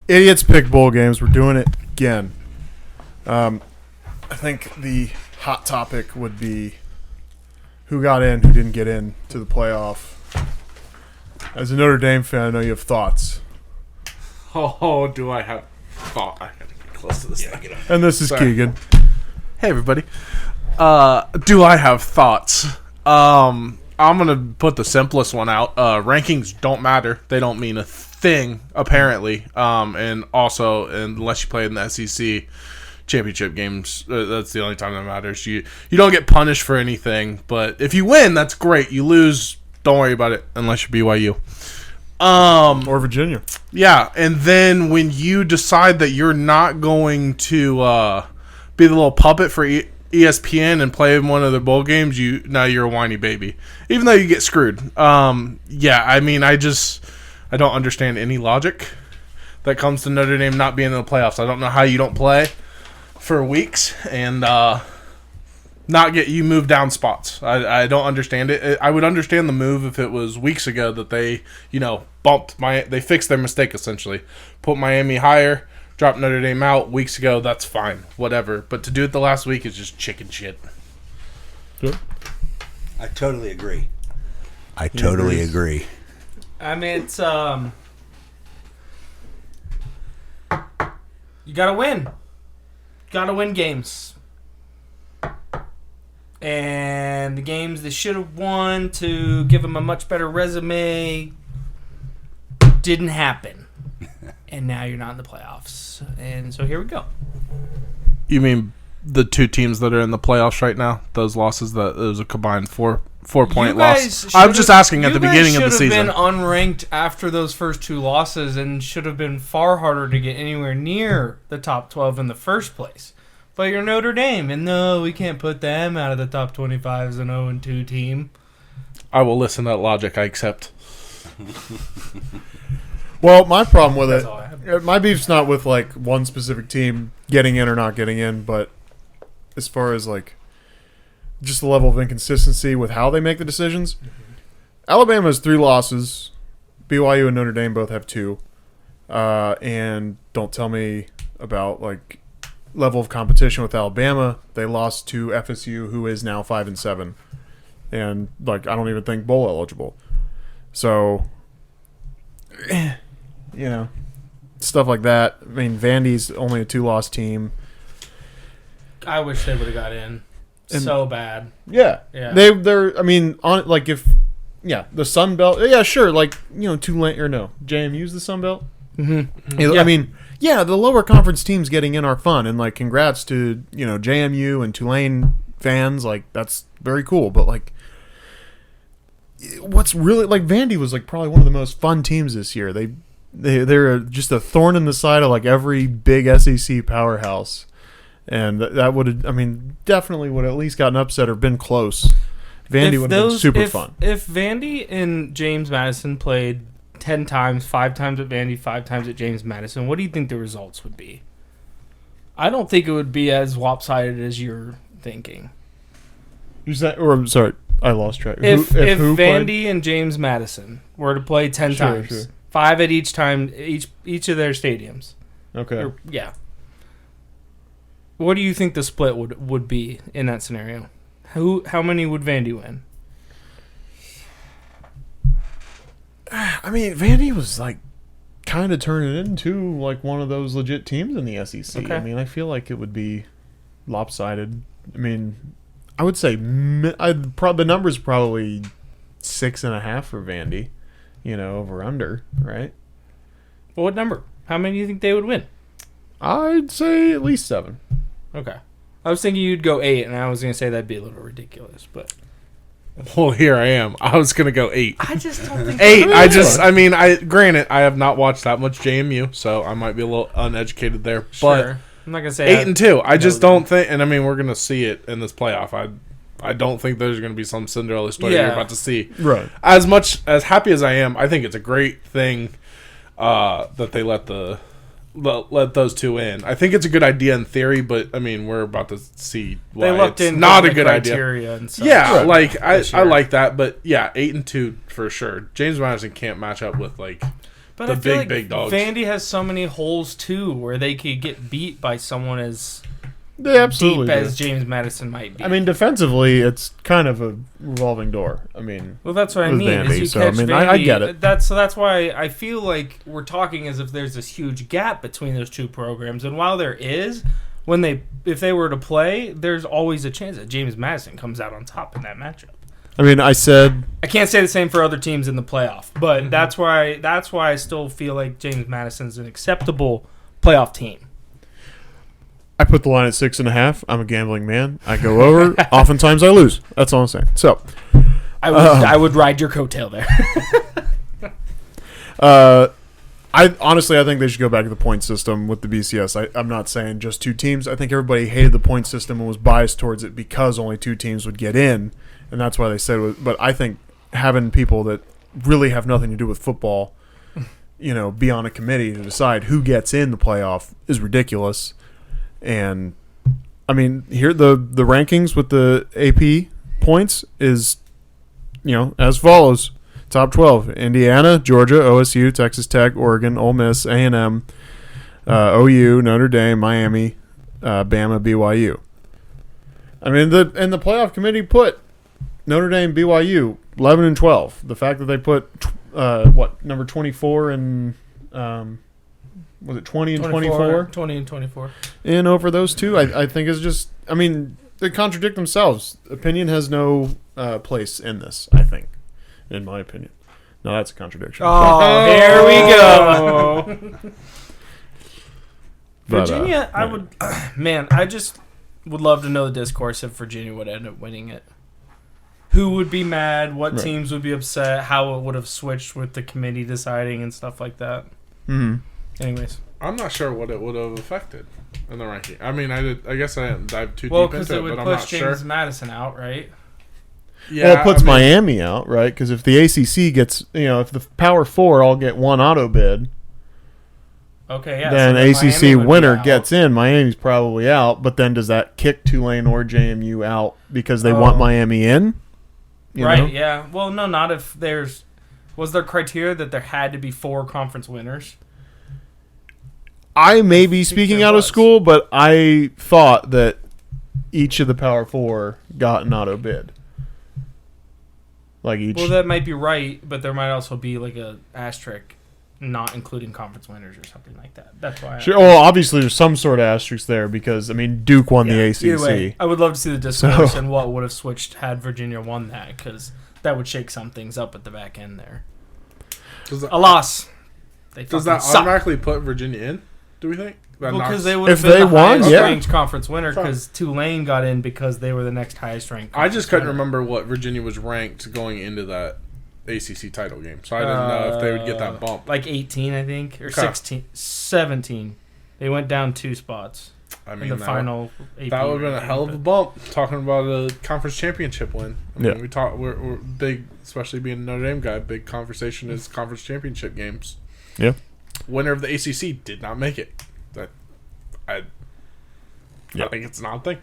Idiots pick bowl games. We're doing it again. I think the hot topic would be who got in, who didn't get in to the playoff. As a Notre Dame fan, I know you have thoughts. Oh, do I have thought? I gotta get close to this thing. And this is Keegan. Hey, everybody. Do I have thoughts? I'm gonna put the simplest one out. Rankings don't matter. They don't mean a thing, apparently. And also, unless you play in the SEC championship games, that's the only time that matters. You don't get punished for anything. But if you win, that's great. You lose, don't worry about it, unless you're BYU. Or Virginia. Yeah, and then when you decide that you're not going to be the little puppet for ESPN and play in one of the bowl games, now you're a whiny baby. Even though you get screwed. Yeah, I mean, I don't understand any logic that comes to Notre Dame not being in the playoffs. I don't know how you don't play for weeks and not get you moved down spots. I don't understand it. I would understand the move if it was weeks ago that they, they fixed their mistake essentially. Put Miami higher, dropped Notre Dame out weeks ago, that's fine. Whatever. But to do it the last week is just chicken shit. Good. I totally agree. I totally agree. I mean, it's you gotta win. Gotta win games. And the games they should have won to give them a much better resume didn't happen. And now you're not in the playoffs. And so here we go. You mean the two teams that are in the playoffs right now? Those losses, that it was a combined four-point loss. I was just asking at the beginning of the season. You should have been unranked after those first two losses and should have been far harder to get anywhere near the top 12 in the first place. But you're Notre Dame, and no, we can't put them out of the top 25 as an 0-2 team. I will listen to that logic. I accept. Well, my problem with it, my beef's not with like one specific team getting in or not getting in, but as far as like just the level of inconsistency with how they make the decisions. Alabama has 3 losses. BYU and Notre Dame both have 2. And don't tell me about like level of competition with Alabama. They lost to FSU, who is now 5-7, and like I don't even think bowl eligible. So, stuff like that. I mean, Vandy's only a 2-loss team. I wish they would have got in. So bad. Yeah. They're. I mean, on like if, the Sun Belt. Yeah, sure. Like Tulane or no, JMU's the Sun Belt. Mm-hmm. Yeah. I mean, the lower conference teams getting in are fun, and like congrats to JMU and Tulane fans. Like that's very cool. But like, what's really like Vandy was like probably one of the most fun teams this year. They're just a thorn in the side of like every big SEC powerhouse. And that would have, definitely would have at least gotten upset or been close. Vandy would have been super fun. If Vandy and James Madison played 10 times, 5 times at Vandy, 5 times at James Madison, what do you think the results would be? I don't think it would be as lopsided as you're thinking. I'm sorry, I lost track. If Vandy and James Madison were to play 10 times, 5 at each time, each of their stadiums. Okay. What do you think the split would be in that scenario? How many would Vandy win? Vandy was like kind of turning into like one of those legit teams in the SEC. Okay. I feel like it would be lopsided. I would say the number's probably 6.5 for Vandy. Over under, right? Well, what number? How many do you think they would win? I'd say at least 7. Okay. I was thinking you'd go 8, and I was going to say that'd be a little ridiculous, but... Well, here I am. I was going to go 8. I just don't think... 8, granted, I have not watched that much JMU, so I might be a little uneducated there, but... Sure. I'm not going to say... 8 and 2. I just don't think... And, we're going to see it in this playoff. I don't think there's going to be some Cinderella story you're about to see. Right. As happy as I am, I think it's a great thing that they let those two in. I think it's a good idea in theory, but we're about to see why it's not a good idea. And stuff. Yeah, I like that, but 8 and 2 for sure. James Madison can't match up with like But the I feel big dogs. Vandy has so many holes too, where they could get beat by someone as They absolutely deep do. as James Madison might be. I mean, defensively, it's kind of a revolving door. I mean, well, that's what I with mean. Vandy, Is you so, catch I mean, Vandy, I get it. That's why I feel like we're talking as if there's this huge gap between those two programs, and while there is, if they were to play, there's always a chance that James Madison comes out on top in that matchup. I mean, I said I can't say the same for other teams in the playoff, but that's why I still feel like James Madison's an acceptable playoff team. I put the line at 6.5. I'm a gambling man. I go over. Oftentimes, I lose. That's all I'm saying. So, I would ride your coattail there. I think they should go back to the point system with the BCS. I'm not saying just two teams. I think everybody hated the point system and was biased towards it because only two teams would get in, and that's why they said it. But I think having people that really have nothing to do with football, be on a committee to decide who gets in the playoff is ridiculous. And I mean, here the rankings with the AP points is, as follows. Top 12: Indiana, Georgia, OSU, Texas Tech, Oregon, Ole Miss, A&M, OU, Notre Dame, Miami, Bama, BYU. I mean, the playoff committee put Notre Dame, BYU 11 and 12. The fact that they put number 24 and was it 20 and 24? 20 and 24. In over those two, I think is just. I mean, they contradict themselves. Opinion has no place in this, I think. In my opinion. No, that's a contradiction. Oh, here we go. But, Virginia, yeah. I just would love to know the discourse if Virginia would end up winning it. Who would be mad? What Right. teams would be upset? How it would have switched with the committee deciding and stuff like that. Mm-hmm. Anyways. I'm not sure what it would have affected in the ranking. I mean, I guess I didn't dive too Well, deep because into it it, would but I'm push not James sure. Madison out, right? Yeah, Well, it puts I mean, Miami out, right? Because if the ACC gets, if the Power Four all get one auto bid, Okay, yeah. then Miami ACC would be winner out. gets in. Miami's probably out, but then does that kick Tulane or JMU out because they want Miami in? You Right, know? yeah. Well, no, not if there's... Was there criteria that there had to be 4 conference winners? I may be speaking there out of was. school, but I thought that each of the Power Four got an auto bid. Like each. Well, that might be right, but there might also be like a asterisk not including conference winners or something like that. That's why. Sure. Well, obviously there's some sort of asterisk there because Duke won the ACC. Either way, I would love to see the discourse and what would have switched had Virginia won that, because that would shake some things up at the back end there. A loss. Does that automatically put Virginia in? Do we think? Because they would If have been they the won, highest yeah. ranked conference winner, because Tulane got in because they were the next highest ranked. I just couldn't winner. remember what Virginia was ranked going into that ACC title game, so I didn't know if they would get that bump. Like 18, I think, or Okay. 16, 17. They went down 2 spots I in mean, the that, final. AP that would have been a ranking, hell of a but- bump. Talking about a conference championship win. I mean, Yeah. we're big, especially being a Notre Dame guy. Big conversation is conference championship games. Yeah. Winner of the ACC did not make it. I think it's an odd thing.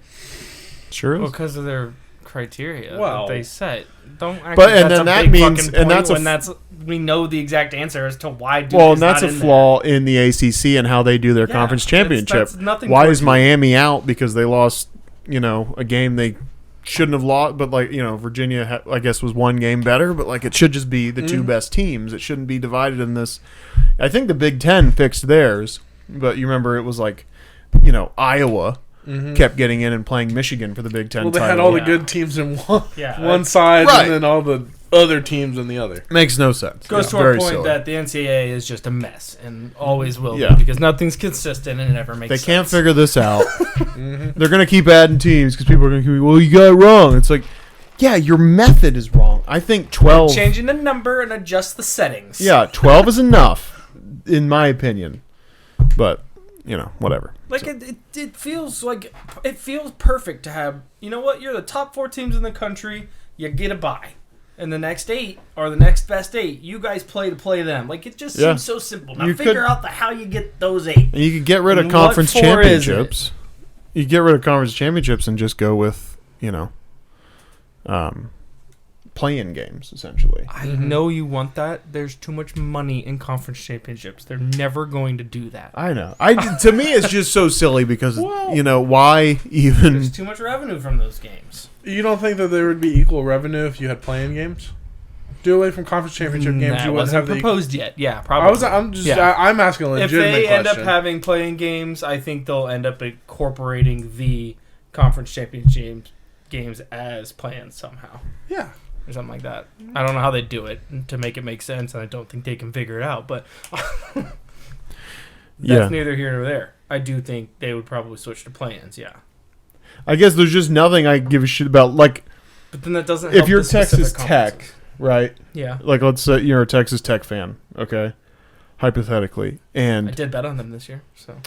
Sure Well, is. because of their criteria Well- that they set. Don't act But- like and that's then a that big means- fucking and that's point a when f- we know the exact answer as to why Duke Well, is and that's not a in flaw in the ACC and how they do their Yeah, conference that's- championship. that's nothing Why towards is you. Miami out because they lost, a game they shouldn't have lost? But Virginia, I guess, was one game better. But it should just be the two best teams. It shouldn't be divided in this. I think the Big Ten fixed theirs, but you remember it was Iowa kept getting in and playing Michigan for the Big Ten. Well, they title. had all the Yeah. good teams in one Yeah, one side, Right. and then all the other teams in the other. Makes no sense. Goes It's to our very point silly. that the NCAA is just a mess and always will Yeah. be, because nothing's consistent and it never makes They sense. can't figure this out. They're going to keep adding teams because people are going to be, well, you got it wrong. It's like, yeah, your method is wrong. I think 12. Changing the number and adjust the settings. Yeah, 12 is enough, in my opinion. But, whatever. It feels perfect to have, you're the top 4 teams in the country, you get a bye. And the next 8 are the next best 8. You guys play them. It just Yeah. seems so simple. Now You figure could- out how you get those 8. And you could get rid of What conference 4 is it? championships. You get rid of conference championships and just go with, play-in games essentially. I know you want that. There's too much money in conference championships. They're never going to do that. I know. To me, it's just so silly because Well- you know why even. There's too much revenue from those games. You don't think that there would be equal revenue if you had playing games? Do away from conference championship games. That You wouldn't wasn't have the. proposed yet. Yeah, probably. I'm asking a If legitimate they question. end up having playing games, I think they'll end up incorporating the conference championship games as plans somehow. Yeah. Or something like that. I don't know how they do it to make it make sense, and I don't think they can figure it out, but that's neither here nor there. I do think they would probably switch to plans, yeah. I guess there's just nothing I give a shit about. Like, But then that doesn't help if you're the specific Texas Tech, conferences. right? Yeah. Like, let's say you're a Texas Tech fan, okay? Hypothetically. I And, did bet on them this year, so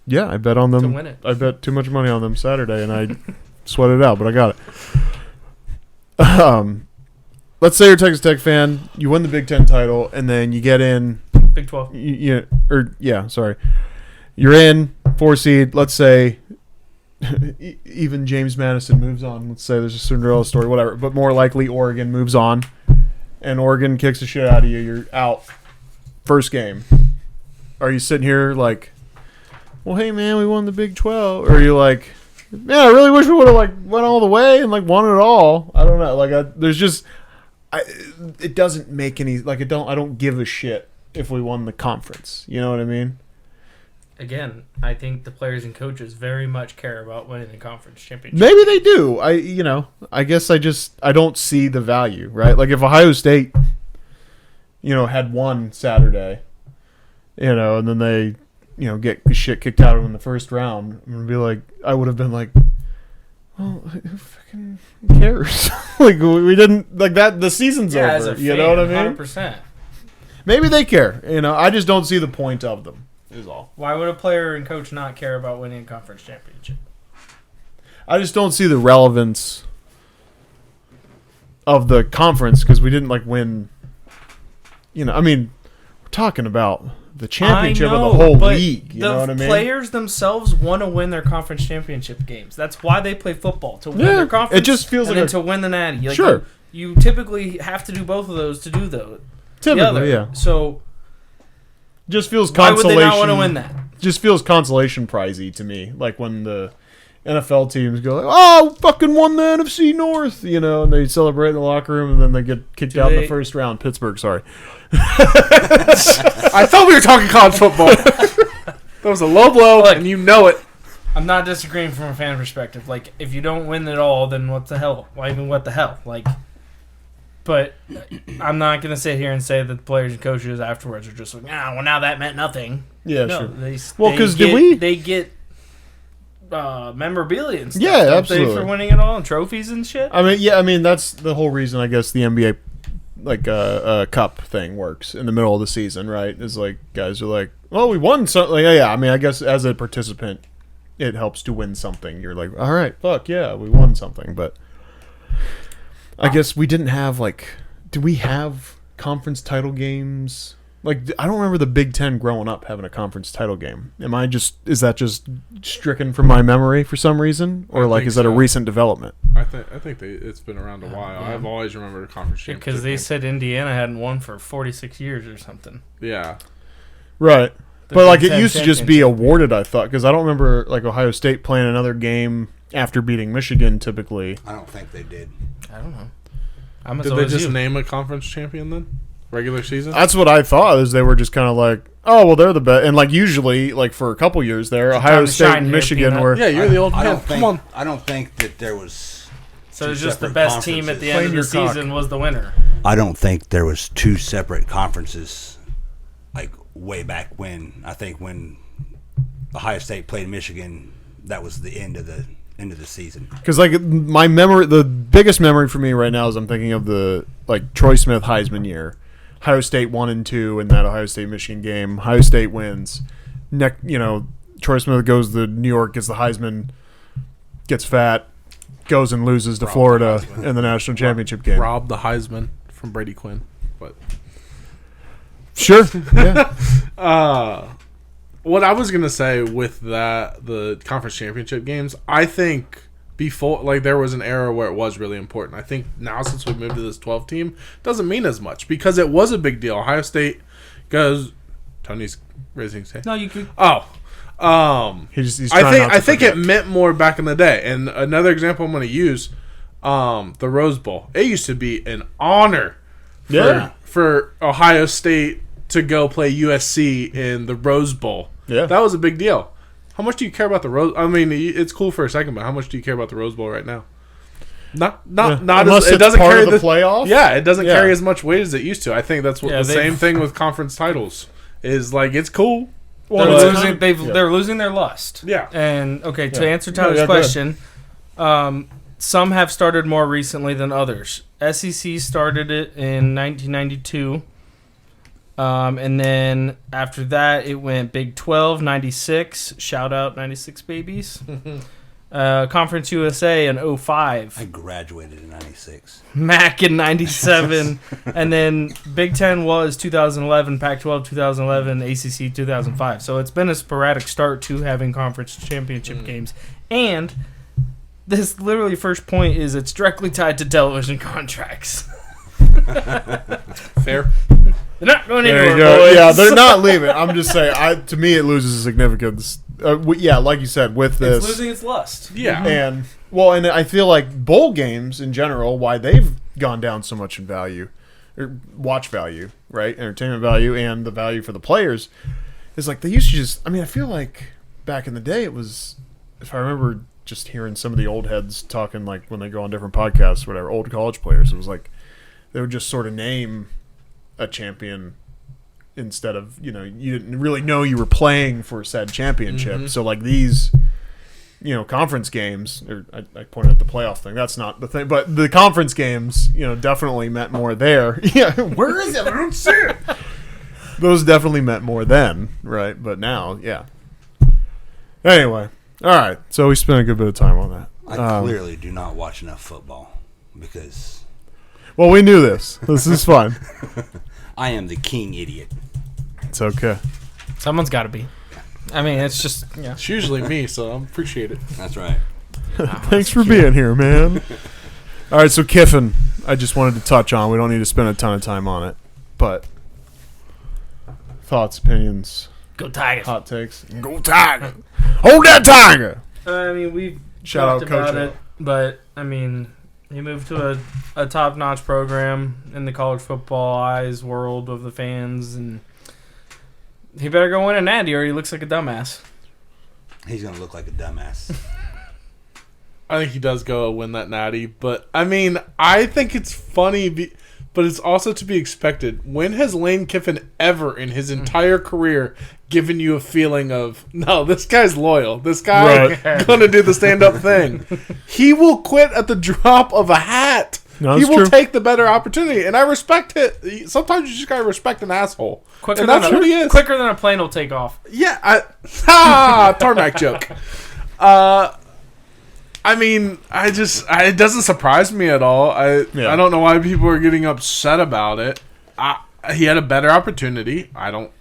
yeah, I bet on to them. win it. I bet too much money on them Saturday, and I sweated it out, but I got it. Let's say you're a Texas Tech fan, you win the Big Ten title, and then you get in, Big 12. you're in 4 seed. Let's say even James Madison moves on. Let's say there's a Cinderella story, whatever. But more likely, Oregon moves on, and Oregon kicks the shit out of you. You're out. First game. Are you sitting here like, well, hey man, we won the Big 12, or are you like, man, I really wish we would have like went all the way and like won it all. I don't know. Like, it doesn't make any like I don't give a shit if we won the conference. You know what I mean? Again, I think the players and coaches very much care about winning the conference championship. Maybe they do. I guess I don't see the value, right? Like if Ohio State, had won Saturday, and then they, get the shit kicked out of them in the first round, I'm gonna be like, I would have been like, well, who fucking cares? Like we didn't like that. The season's over. As a You fan, know what I mean? 100%. Maybe they care. I just don't see the point of them. Is all. Why would a player and coach not care about winning a conference championship? I just don't see the relevance of the conference because we didn't win. We're talking about the championship of the whole league. You know what I mean? The players themselves want to win their conference championship games. That's why they play football, to win Yeah, their conference. it just feels and like then to win the natty. Like Sure. You typically have to do both of those to do the Typically, other. yeah. So Just feels why would consolation. they not want to win that? Just feels consolation prizey to me. Like when the NFL teams go, like, "Oh, fucking won the NFC North," and they celebrate in the locker room, and then they get kicked out in the first round. Pittsburgh, sorry. I thought we were talking college football. That was a low blow, Look. and you know it. I'm not disagreeing from a fan perspective. Like, if you don't win it all, then what the hell? Why even what the hell? Like, but I'm not going to sit here and say that the players and coaches afterwards are just like, now that meant nothing. Yeah, No, sure. they 'cause they get memorabilia and stuff. Yeah, don't absolutely. They, for winning it all and trophies and shit. That's the whole reason I guess the NBA cup thing works in the middle of the season, right? Is like guys are like, "Well, we won something." Yeah. I guess as a participant, it helps to win something. You're like, "All right, fuck yeah, we won something." But I guess we didn't have did we have conference title games? I don't remember the Big Ten growing up having a conference title game. Is that just stricken from my memory for some reason? Or I think is that a so. recent development? I think it's been around a while. Yeah. I've always remembered a conference championship. Because they game. said Indiana hadn't won for 46 years or something. Yeah. Right. The But Big it Ten used to just be championship. awarded, I thought, because I don't remember Ohio State playing another game after beating Michigan typically. I don't think they did. I don't know. I'm as Did old they as just you. name a conference champion then? Regular season? That's what I thought, is they were just kind of like, oh, well, they're the best. And usually, for a couple years there, Ohio time to State shine and here, Michigan Peanut. were. yeah, you're the old I man. don't Come think. on. I don't think that there was. So two it's just the separate best team at the end of the Claim your cock. season was the winner. I don't think there was two separate conferences, way back when. I think when Ohio State played Michigan, that was the end of the season. Because my memory, the biggest memory for me right now is I'm thinking of the Troy Smith Heisman year. Ohio State 1 and 2 in that Ohio State Michigan game. Ohio State wins. Troy Smith goes to New York, gets the Heisman, gets fat, goes and loses to Florida in the national championship game. Rob the Heisman from Brady Quinn. But Sure. Yeah. what I was gonna say with the conference championship games, I think before, like, there was an era where it was really important. I think now, since we've moved to this 12 team, doesn't mean as much because it was a big deal. Ohio State goes. Tony's raising his hand. No, you could. Oh, He's I think it meant more back in the day. And another example I'm going to use, the Rose Bowl. It used to be an honor for Ohio State to go play USC in the Rose Bowl. Yeah, that was a big deal. How much do you care about the Rose? I mean, it's cool for a second, but how much do you care about the Rose Bowl right now? Not Unless as, it doesn't part carry of the playoff. Yeah, it doesn't carry as much weight as it used to. I think that's what the they've- same thing with conference titles is. Like, it's cool. They're losing their lust. Yeah. And to answer Tyler's question, some have started more recently than others. SEC started it in 1992. And then after that, it went Big 12, 96. Shout out 96 babies. Conference USA in 05. I graduated in 96. MAC in 97. And then Big 10 was 2011, Pac-12 2011, ACC 2005. So it's been a sporadic start to having conference championship games. And this literally first point is it's directly tied to television contracts. Fair. They're not going There anywhere, you go. boys. Yeah, they're not leaving. I'm just saying. To me, it loses significance. Like you said, with this, It's losing its lust. Yeah. and I feel like bowl games in general, why they've gone down so much in value, or watch value, right, entertainment value, and the value for the players, is like they used to just. I mean, I feel like back in the day, it was, if I remember, just hearing some of the old heads talking, like when they go on different podcasts, or whatever, old college players, it was like they would just sort of name a champion instead of, you didn't really know you were playing for said championship. Mm-hmm. So like these, conference games, or I pointed at the playoff thing. That's not the thing, but the conference games, definitely meant more there. Yeah, where is it? I don't see it. Those definitely meant more then, right? But now, yeah. Anyway, all right. So we spent a good bit of time on that. I clearly do not watch enough football because Well, we knew this. This is fun. I am the king idiot. It's okay. Someone's got to be. I mean, it's just, yeah. It's usually me, so I appreciate it. That's right. Thanks for being here, man. All right, so Kiffin, I just wanted to touch on. We don't need to spend a ton of time on it, but thoughts, opinions, Go Tigers. hot takes. Go Tiger! Hold that Tiger! I mean, we've Shout talked out Coach about O. it, but, I mean, he moved to a top-notch program in the college football eyes world of the fans, and he better go win a natty or he looks like a dumbass. He's going to look like a dumbass. I think he does go win that natty, but I mean, I think it's funny, but it's also to be expected. When has Lane Kiffin ever in his entire career given you a feeling of, no, this guy's loyal, this guy gonna do the stand-up thing? He will quit at the drop of a hat. No, he that's will true. take the better opportunity, and I respect it. Sometimes you just gotta respect an asshole, Quicker and that's than what he is. Quicker than a plane will take off. Yeah, tarmac joke. I mean, it doesn't surprise me at all. I don't know why people are getting upset about it. He had a better opportunity. I don't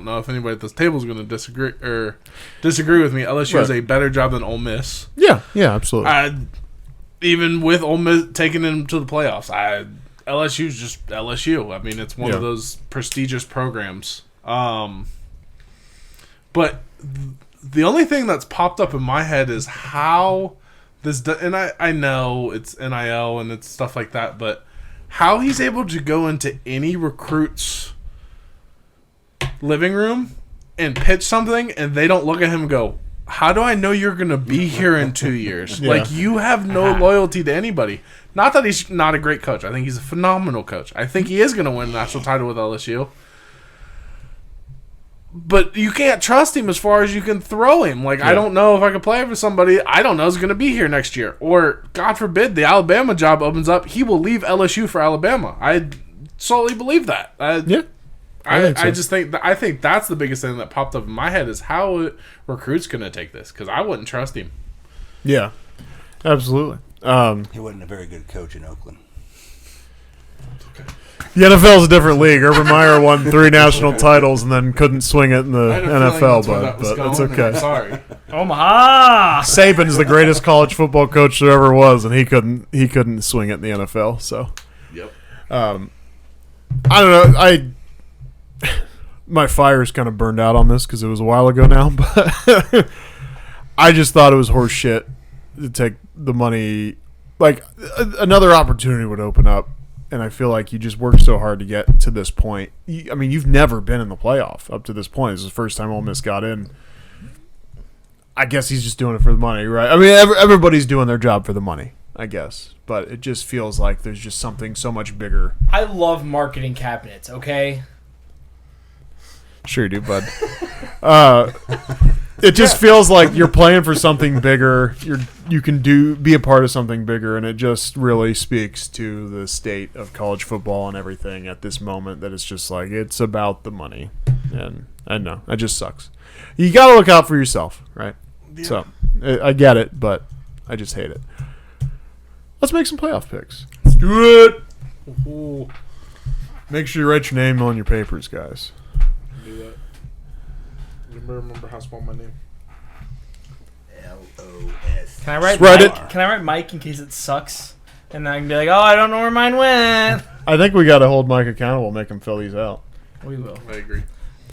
know if anybody at this table is going to disagree with me. LSU has a better job than Ole Miss. Yeah, absolutely. Even with Ole Miss taking him to the playoffs, LSU's just LSU. I mean, it's one of those prestigious programs. But the only thing that's popped up in my head is how this, and I know it's NIL and it's stuff like that, but how he's able to go into any recruit's living room and pitch something and they don't look at him and go, how do I know you're going to be here in 2 years? Yeah. Like, you have no loyalty to anybody. Not that he's not a great coach. I think he's a phenomenal coach. I think he is going to win a national title with LSU. But you can't trust him as far as you can throw him. Like, I don't know if I can play for somebody I don't know is going to be here next year. Or, God forbid, the Alabama job opens up. He will leave LSU for Alabama. I solely believe that. I just think I think that's the biggest thing that popped up in my head is how recruits going to take this, because I wouldn't trust him. Yeah, absolutely. He wasn't a very good coach in Oakland. The NFL is a different league. Urban Meyer won 3 national titles and then couldn't swing it in the NFL, but that's okay. Sorry. Omaha. Saban's the greatest college football coach there ever was, and he couldn't swing it in the NFL. So, Yep. I don't know. My fire's kind of burned out on this because it was a while ago now, but I just thought it was horse shit to take the money. Like, another opportunity would open up, and I feel like you just worked so hard to get to this point. I mean, you've never been in the playoff up to this point. This is the first time Ole Miss got in. I guess he's just doing it for the money, right? I mean, everybody's doing their job for the money, I guess. But it just feels like there's just something so much bigger. I love marketing cabinets, okay? Sure you do, bud. It just feels like you're playing for something bigger. You can be a part of something bigger, and it just really speaks to the state of college football and everything at this moment. That it's just like it's about the money, and I know that just sucks. You got to look out for yourself, right? Yeah. So I get it, but I just hate it. Let's make some playoff picks. Let's do it. Ooh. Make sure you write your name on your papers, guys. Do that. Remember how to spell my name? LOS. Can I write Write Mike? it. Can I write Mike in case it sucks? And I can be like, oh, I don't know where mine went. I think we got to hold Mike accountable, make him fill these out. We will. I agree.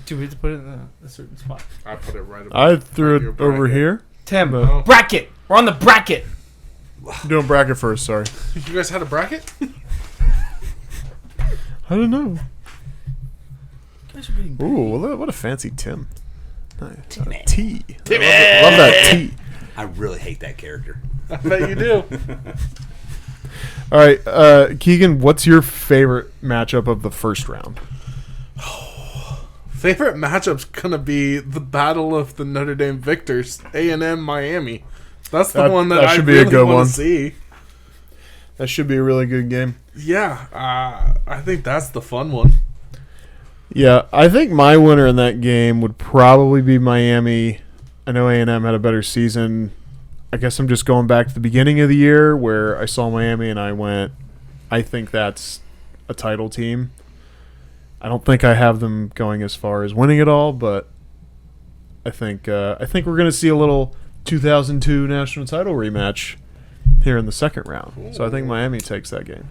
Do we have to put it in a certain spot? I put it right. I threw your it over bracket. here. Tim, Oh. bracket. We're on the bracket. I'm doing bracket first, sorry. You guys had a bracket? I don't know. You guys are getting Ooh, what a fancy Tim. Nice. Timmy. T. Love that T. I really hate that character. I bet you do. All right, Keegan, what's your favorite matchup of the first round? Favorite matchup's gonna be the battle of the Notre Dame victors, A&M Miami. That's the one that I should be a really good want one. to see. That should be a really good game. Yeah, I think that's the fun one. Yeah, I think my winner in that game would probably be Miami. I know A&M had a better season. I guess I'm just going back to the beginning of the year where I saw Miami and I went, I think that's a title team. I don't think I have them going as far as winning it all, but I think we're going to see a little 2002 national title rematch here in the second round. So I think Miami takes that game.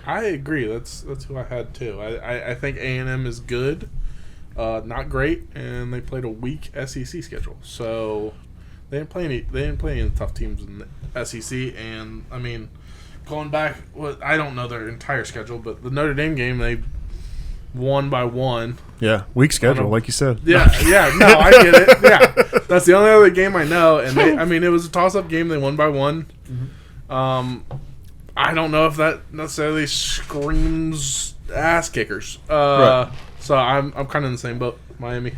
I agree. That's who I had too. I think A&M is good, not great, and they played a weak SEC schedule. So they didn't play any tough teams in the SEC. And I mean, going back, I don't know their entire schedule, but the Notre Dame game they won by 1. Yeah, weak schedule, like you said. Yeah, no, I get it. Yeah, that's the only other game I know, and it was a toss-up game. They won by 1. Mm-hmm. I don't know if that necessarily screams ass kickers. Right. So I'm kind of in the same boat. Miami.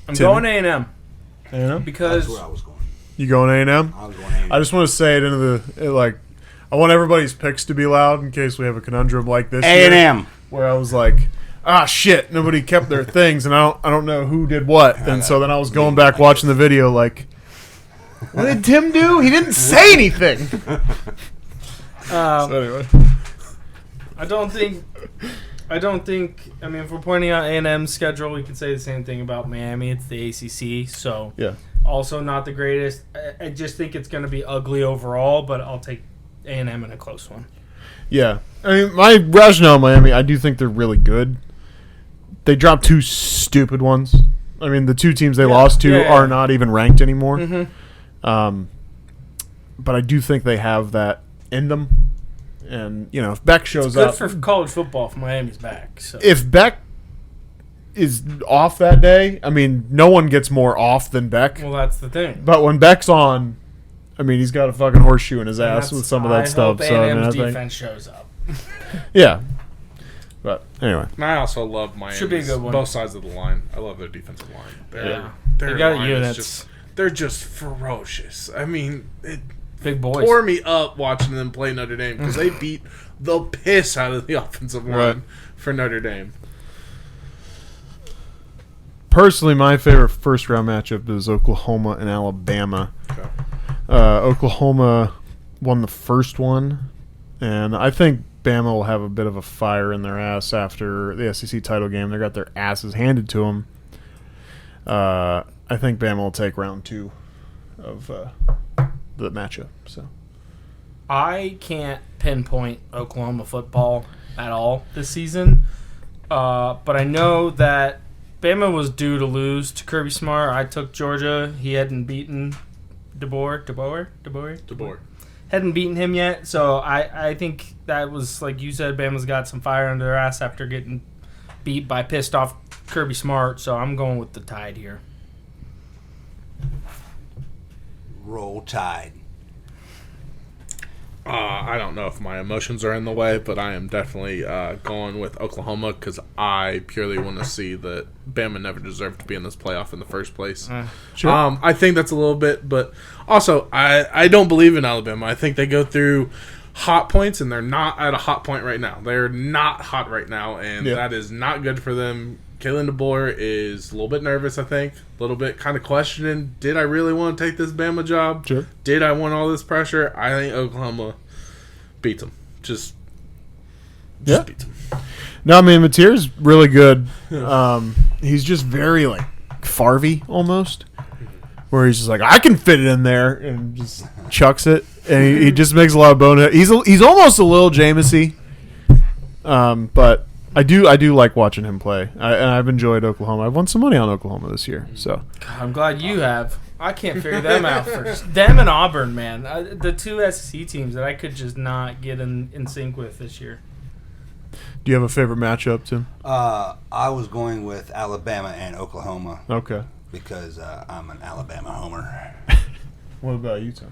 I'm Timmy? going A&M A&M? because That's where I was going. You going A&M? I was going A&M. I just want to say it into I want everybody's picks to be loud in case we have a conundrum like this year, A&M. where I was like, shit, nobody kept their things, and I don't know who did what, and so then I was going back watching the video like, what did Tim do? He didn't say anything. So anyway, I don't think. I mean, if we're pointing out A&M's schedule, we can say the same thing about Miami. It's the ACC, so yeah, also not the greatest. I just think it's going to be ugly overall, but I'll take A&M in a close one. yeah. I mean, my rationale in Miami, I do think they're really good. They dropped 2 stupid ones. I mean, the 2 teams they lost to are not even ranked anymore. Mm-hmm. But I do think they have that in them. And, if Beck shows Good up... for college football if Miami's back. So. If Beck is off that day, I mean, no one gets more off than Beck. Well, that's the thing. But when Beck's on, I mean, he's got a fucking horseshoe in his ass with some of that stuff. I So, hope I mean, A&M's I think, defense shows up. yeah. But, anyway. And I also love Miami. Should be a good one. Both sides of the line. I love their defensive line. Yeah. Their They got line is units. they're just ferocious. I mean, it Big boys. tore me up watching them play Notre Dame because they beat the piss out of the offensive line Right. for Notre Dame. Personally, my favorite first-round matchup is Oklahoma and Alabama. Okay. Oklahoma won the first one, and I think Bama will have a bit of a fire in their ass after the SEC title game. They got their asses handed to them. I think Bama will take round 2 of the matchup. So I can't pinpoint Oklahoma football at all this season, but I know that Bama was due to lose to Kirby Smart. I took Georgia. He hadn't beaten DeBoer. Hadn't beaten him yet, so I think that was, like you said, Bama's got some fire under their ass after getting beat by pissed off Kirby Smart, so I'm going with the Tide here. Roll Tide. I don't know if my emotions are in the way, but I am definitely going with Oklahoma because I purely want to see that Bama never deserved to be in this playoff in the first place. sure. I think that's a little bit, but also I don't believe in Alabama. I think they go through hot points, and they're not at a hot point right now. They're not hot right now, and that is not good for them. Kalen DeBoer is a little bit nervous, I think. A little bit kind of questioning, did I really want to take this Bama job? Sure. Did I want all this pressure? I think Oklahoma beats them. Just beats them. No, I mean, Mateer's really good. He's just very, like, Farvey almost, where he's just like, I can fit it in there, and just chucks it. And he just makes a lot of bonehead. He's almost a little Jameisy, but I do like watching him play. And I've enjoyed Oklahoma. I've won some money on Oklahoma this year. So God, I'm glad you have. I can't figure them out first. Them and Auburn, man. The two SEC teams that I could just not get in sync with this year. do you have a favorite matchup, Tim? I was going with Alabama and Oklahoma Okay. because I'm an Alabama homer. What about you, Tim?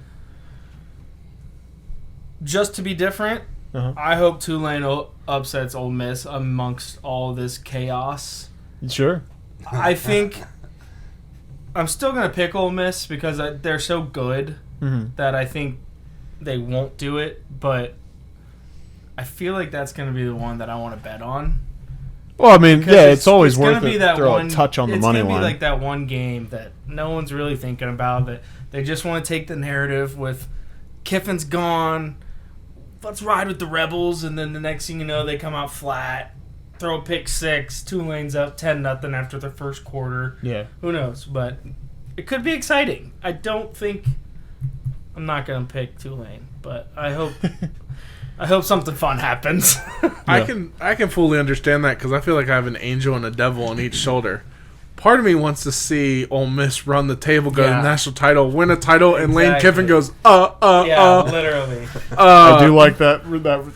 Just to be different, I hope Tulane upsets Ole Miss amongst all this chaos. Sure. I think I'm still going to pick Ole Miss because they're so good that I think they won't do it, but I feel like that's going to be the one that I want to bet on. Well, I mean, Because yeah, it's always gonna worth be it. that Throw one, a touch on the money It's line. going to be like that one game that no one's really thinking about, that they just want to take the narrative with Kiffin's gone, let's ride with the Rebels, and then the next thing you know, they come out flat, throw a pick six, Tulane's up 10-0 after the first quarter. Yeah. Who knows? But it could be exciting. I don't think I'm not going to pick Tulane, but I hope something fun happens. I can fully understand that because I feel like I have an angel and a devil on each shoulder. Part of me wants to see Ole Miss run the table, go to the national title, win a title, and Lane Kiffin goes, yeah, literally. I do like that.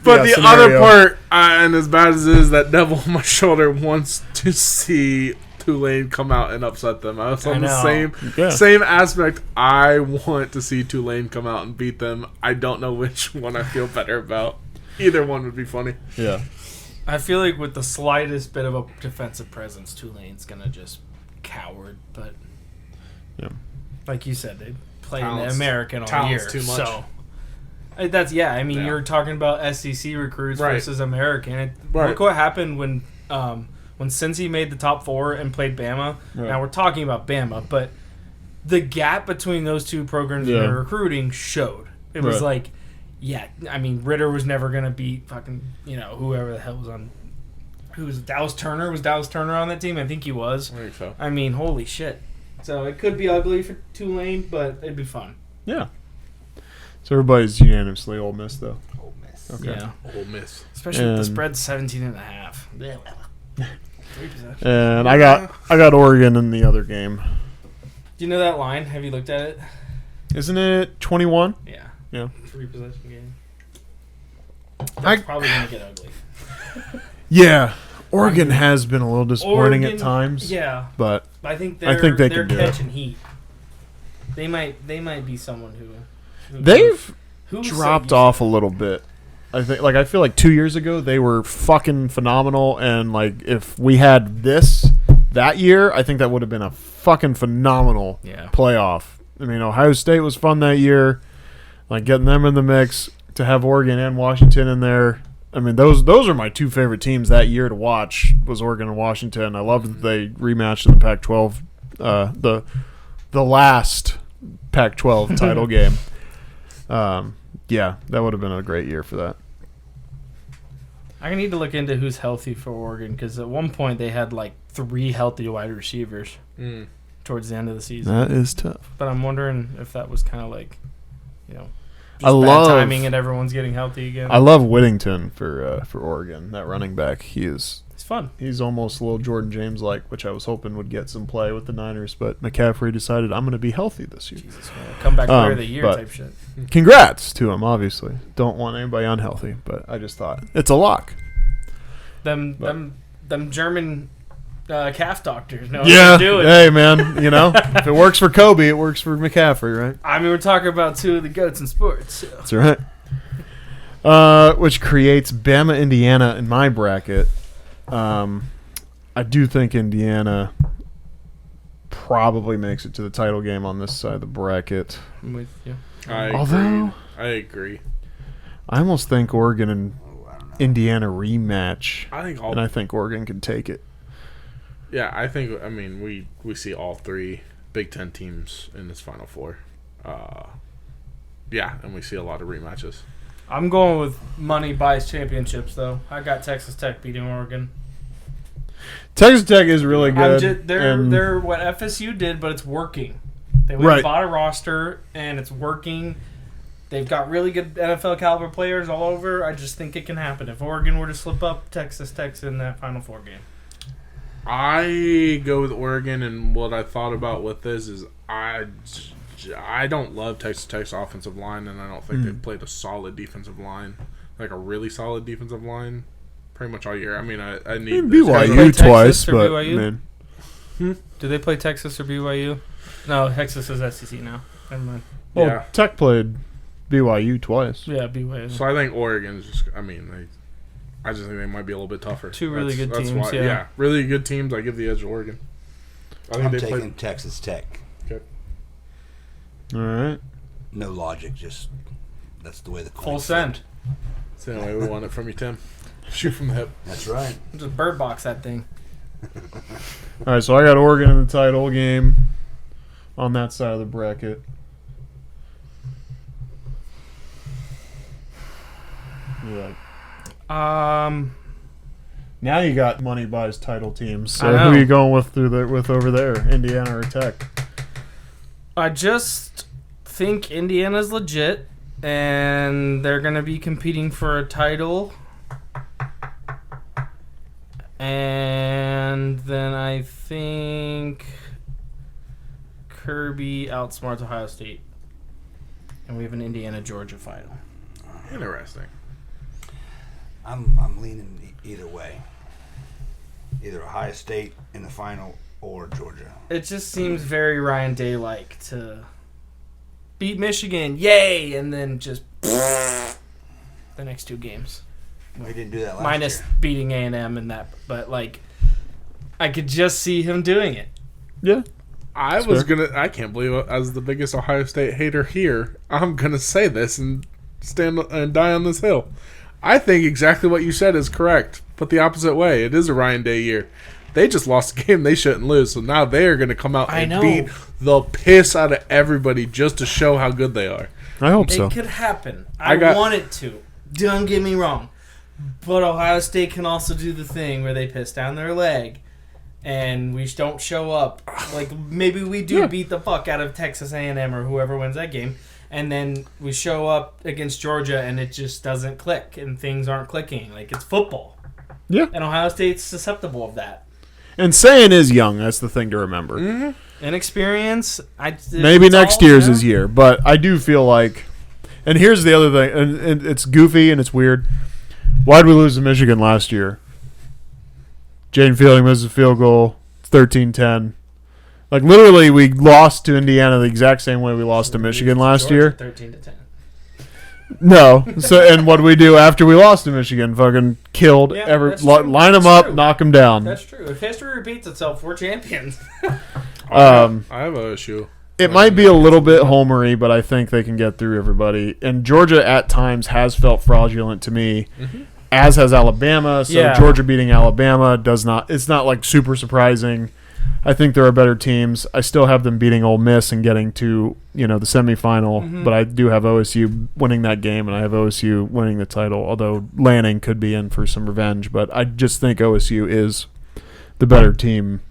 But the other part, and as bad as it is, that devil on my shoulder wants to see Tulane come out and upset them. I was on the same aspect. I want to see Tulane come out and beat them. I don't know which one I feel better about. Either one would be funny. Yeah. I feel like with the slightest bit of a defensive presence, Tulane's going to just coward. But like you said, they played in the American all year. Too much. So that's, you're talking about SEC recruits versus American. Look what happened when Cincy made the top four and played Bama. Right. Now we're talking about Bama, but the gap between those two programs in their recruiting showed. It was like, Ritter was never going to beat fucking, whoever the hell was on. Who was Dallas Turner? Was Dallas Turner on that team? I think he was. I think so. I mean, holy shit. So it could be ugly for Tulane, but it'd be fun. Yeah. So everybody's unanimously Ole Miss, though. Ole Miss. Okay. Yeah. Ole Miss. Especially with the spread 17.5. 3 possessions. And I got Oregon in the other game. Do you know that line? Have you looked at it? Isn't it 21? Yeah. Yeah. 3 possession game. That's probably going to get ugly. Yeah. Oregon has been a little disappointing at times. Yeah. But I think they they're can do it. catching heat. They might be someone who they've who dropped off a little bit. I feel like 2 years ago they were fucking phenomenal, and like if we had this that year, I think that would have been a fucking phenomenal playoff. I mean, Ohio State was fun that year, like getting them in the mix. To have Oregon and Washington in there, I mean, those are my two favorite teams that year to watch. Was Oregon and Washington. I loved that they rematched in the Pac-12, the last Pac-12 title game. Yeah, that would have been a great year for that. I need to look into who's healthy for Oregon because at one point they had like 3 healthy wide receivers towards the end of the season. That is tough. But I'm wondering if that was kind of like, just I bad love timing and everyone's getting healthy again. I love Whittington for Oregon. That running back, It's fun. he's almost a little Jordan James like, which I was hoping would get some play with the Niners. But McCaffrey decided I'm going to be healthy this year. Jesus, man. Comeback player of the year but- type shit. Congrats to him, obviously. Don't want anybody unhealthy, but I just thought it's a lock. Them German calf doctors know Yeah, what to do it. hey man, if it works for Kobe, it works for McCaffrey, right? I mean, we're talking about 2 of the goats in sports. So. That's right. Which creates Bama, Indiana in my bracket. I do think Indiana probably makes it to the title game on this side of the bracket. I'm with you. I agree. I almost think Oregon and I don't know. Indiana rematch, I think and I think Oregon can take it. I mean, we see all 3 Big Ten teams in this Final Four. And we see a lot of rematches. I'm going with money buys championships, though. I got Texas Tech beating Oregon. Texas Tech is really good. They're what FSU did, but it's working. They went Right. and bought a roster, and it's working. They've got really good NFL caliber players all over. I just think it can happen. If Oregon were to slip up, Texas Tech's in that Final Four game. I go with Oregon, and what I thought about with this is I don't love Texas Tech's offensive line, and I don't think they've played a solid defensive line, like a really solid defensive line, pretty much all year. I mean, I need Play BYU Texas twice, or but BYU? man, Do they play Texas or BYU? No, Texas is SEC now. Never mind. well, Yeah. Tech played BYU twice. Yeah, BYU. So I think Oregon's just. I just think they might be a little bit tougher. 2 really good teams, yeah. Really good teams. I give the edge to Oregon. I think I'm they taking played. Texas Tech. All right. No logic, just that's the way the coin Full flipped. send. It's the only way we want it from you, Tim. Shoot from the hip. That's right. Just bird box that thing. All right, so I got Oregon in the title game on that side of the bracket. Right. Now you got money buys title teams. So I know. who are you going with over there, Indiana or Tech? I just think Indiana's legit, and they're going to be competing for a title. And then I think Kirby outsmarts Ohio State. And we have an Indiana-Georgia final. Interesting. I'm leaning either way. Either Ohio State in the final or Georgia. It just seems very Ryan Day-like to beat Michigan, yay, and then just the next 2 games. We didn't do that last Minus year. beating A&M and that, but I could just see him doing it. Yeah. I can't believe it. As the biggest Ohio State hater here, I'm gonna say this and stand and die on this hill. I think exactly what you said is correct, but the opposite way. It is a Ryan Day year. They just lost a game they shouldn't lose, so now they are going to come out and beat the piss out of everybody just to show how good they are. I hope so. It could happen. I I want it to. Don't get me wrong. But Ohio State can also do the thing where they piss down their leg and we don't show up. Like, maybe we do beat the fuck out of Texas A&M or whoever wins that game, and then we show up against Georgia and it just doesn't click and things aren't clicking. Like, it's football. Yeah. And Ohio State's susceptible of that. And saying is young. That's the thing to remember. Mm-hmm. Inexperience. Maybe next year's his year, but I do feel like. And here's the other thing, and it's goofy and it's weird. Why'd we lose to Michigan last year? Jaden Fielding misses a field goal. It's 13-10. Like, literally, we lost to Indiana the exact same way we lost to Michigan last year. 13-10. No. So, and what do we do after we lost to Michigan? Fucking killed Yeah, that's true. line them That's up, true. knock them down. That's true. If history repeats itself, we're champions. I have an issue. It might be a little bit homery, but I think they can get through everybody. And Georgia at times has felt fraudulent to me, as has Alabama. So Yeah. Georgia beating Alabama does not. It's not like super surprising. I think there are better teams. I still have them beating Ole Miss and getting to the semifinal, but I do have OSU winning that game, and I have OSU winning the title. Although Lanning could be in for some revenge, but I just think OSU is the better team.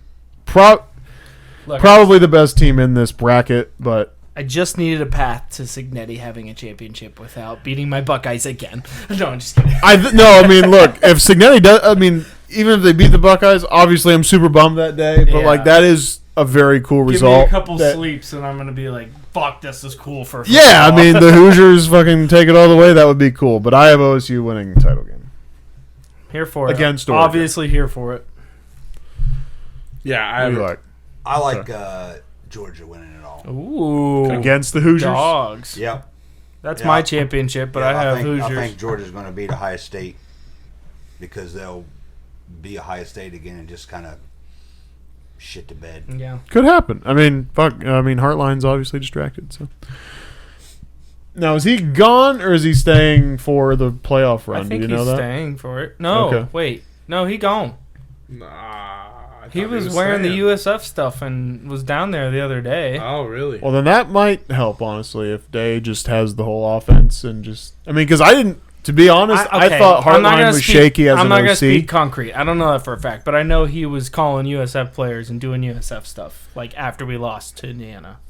Probably the best team in this bracket, but I just needed a path to Cignetti having a championship without beating my Buckeyes again. No, I'm just kidding. Look, if Cignetti does, even if they beat the Buckeyes, obviously I'm super bummed that day, but that is a very cool result. Give me a couple sleeps and I'm going to be like, fuck, this is cool for Yeah, the Hoosiers fucking take it all the way, that would be cool, but I have OSU winning the title game. Here for it. Against Oregon. Obviously here for it. Yeah, I like Georgia winning it all. Ooh. Against the Hoosiers? Dogs. Yep. That's my championship, but I have Hoosiers. I think Georgia's going to beat Ohio State because they'll be Ohio State again and just kind of shit to bed. Yeah. Could happen. Hartline's obviously distracted, so. Now, is he gone or is he staying for the playoff run? I think Do you know he's that? staying for it. No, Okay. wait. No, he gone. Nah. He was wearing the USF stuff and was down there the other day. Oh, really? Well, then that might help, honestly, if Day just has the whole offense and just... because I didn't... To be honest, I thought Hartline was shaky as an OC. I'm not going to speak concrete. I don't know that for a fact, but I know he was calling USF players and doing USF stuff, after we lost to Indiana.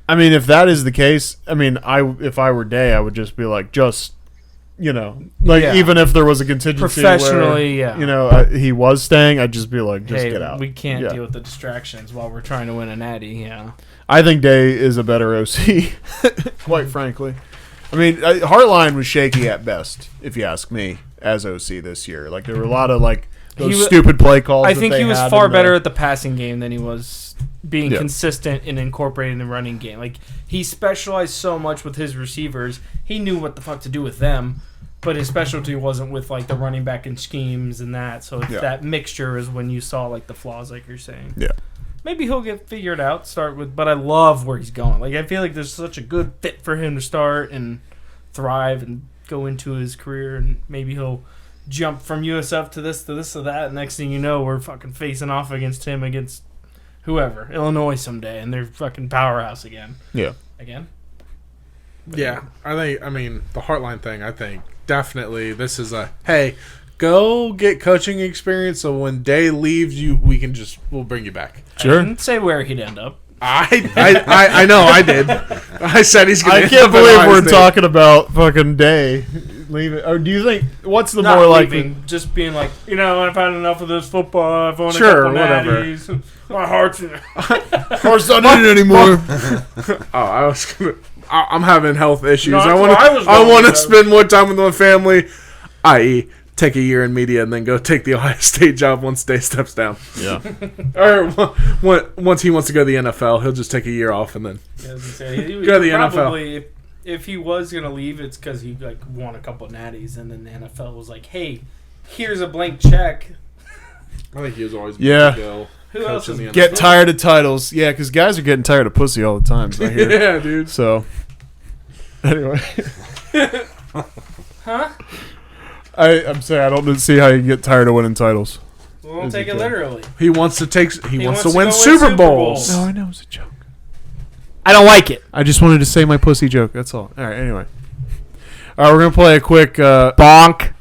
If that is the case, if I were Day, I would just be like, even if there was a contingency professionally, where, he was staying, I'd just be like, get out. We can't deal with the distractions while we're trying to win a natty, yeah. I think Day is a better OC, quite frankly. Hartline was shaky at best, if you ask me, as OC this year. There were a lot of, those stupid play calls I think he was far better at the passing game than he was being consistent in incorporating the running game. He specialized so much with his receivers. He knew what the fuck to do with them, but his specialty wasn't with, the running back and schemes and that. So that mixture is when you saw, the flaws, like you're saying. Yeah. Maybe he'll get figured out, but I love where he's going. I feel like there's such a good fit for him to start and thrive and go into his career, and maybe he'll jump from USF to this to that. And next thing you know, we're fucking facing off against whoever, Illinois someday, and they're fucking powerhouse again. Yeah. Again? Yeah. The Hartline thing, I think, definitely this is hey, go get coaching experience so when Day leaves we'll bring you back. Sure. I didn't say where he'd end up. I know I did. I said he's going to I can't believe we're talking about fucking Day leaving. Or do you think, what's the more likely? Just being I've had enough of this football. I've won a Sure, couple whatever. natties. My heart's Heart's not in it anymore. I'm having health issues. No, I want to spend more time with my family, i.e., take a year in media and then go take the Ohio State job once Day steps down. Yeah. Or once he wants to go to the NFL, he'll just take a year off and then go to the NFL. If he was going to leave, it's because he won a couple of natties, and then the NFL was like, hey, here's a blank check. I think he was always go. Who else is get tired of titles? Yeah, because guys are getting tired of pussy all the time. So I hear. Yeah, dude. So, anyway. Huh? I'm saying I don't see how you get tired of winning titles. We won't take it literally. He wants to win go Super Bowls. No, I know it's a joke. I don't like it. I just wanted to say my pussy joke. That's all. All right. Anyway. All right, we're gonna play a quick bonk.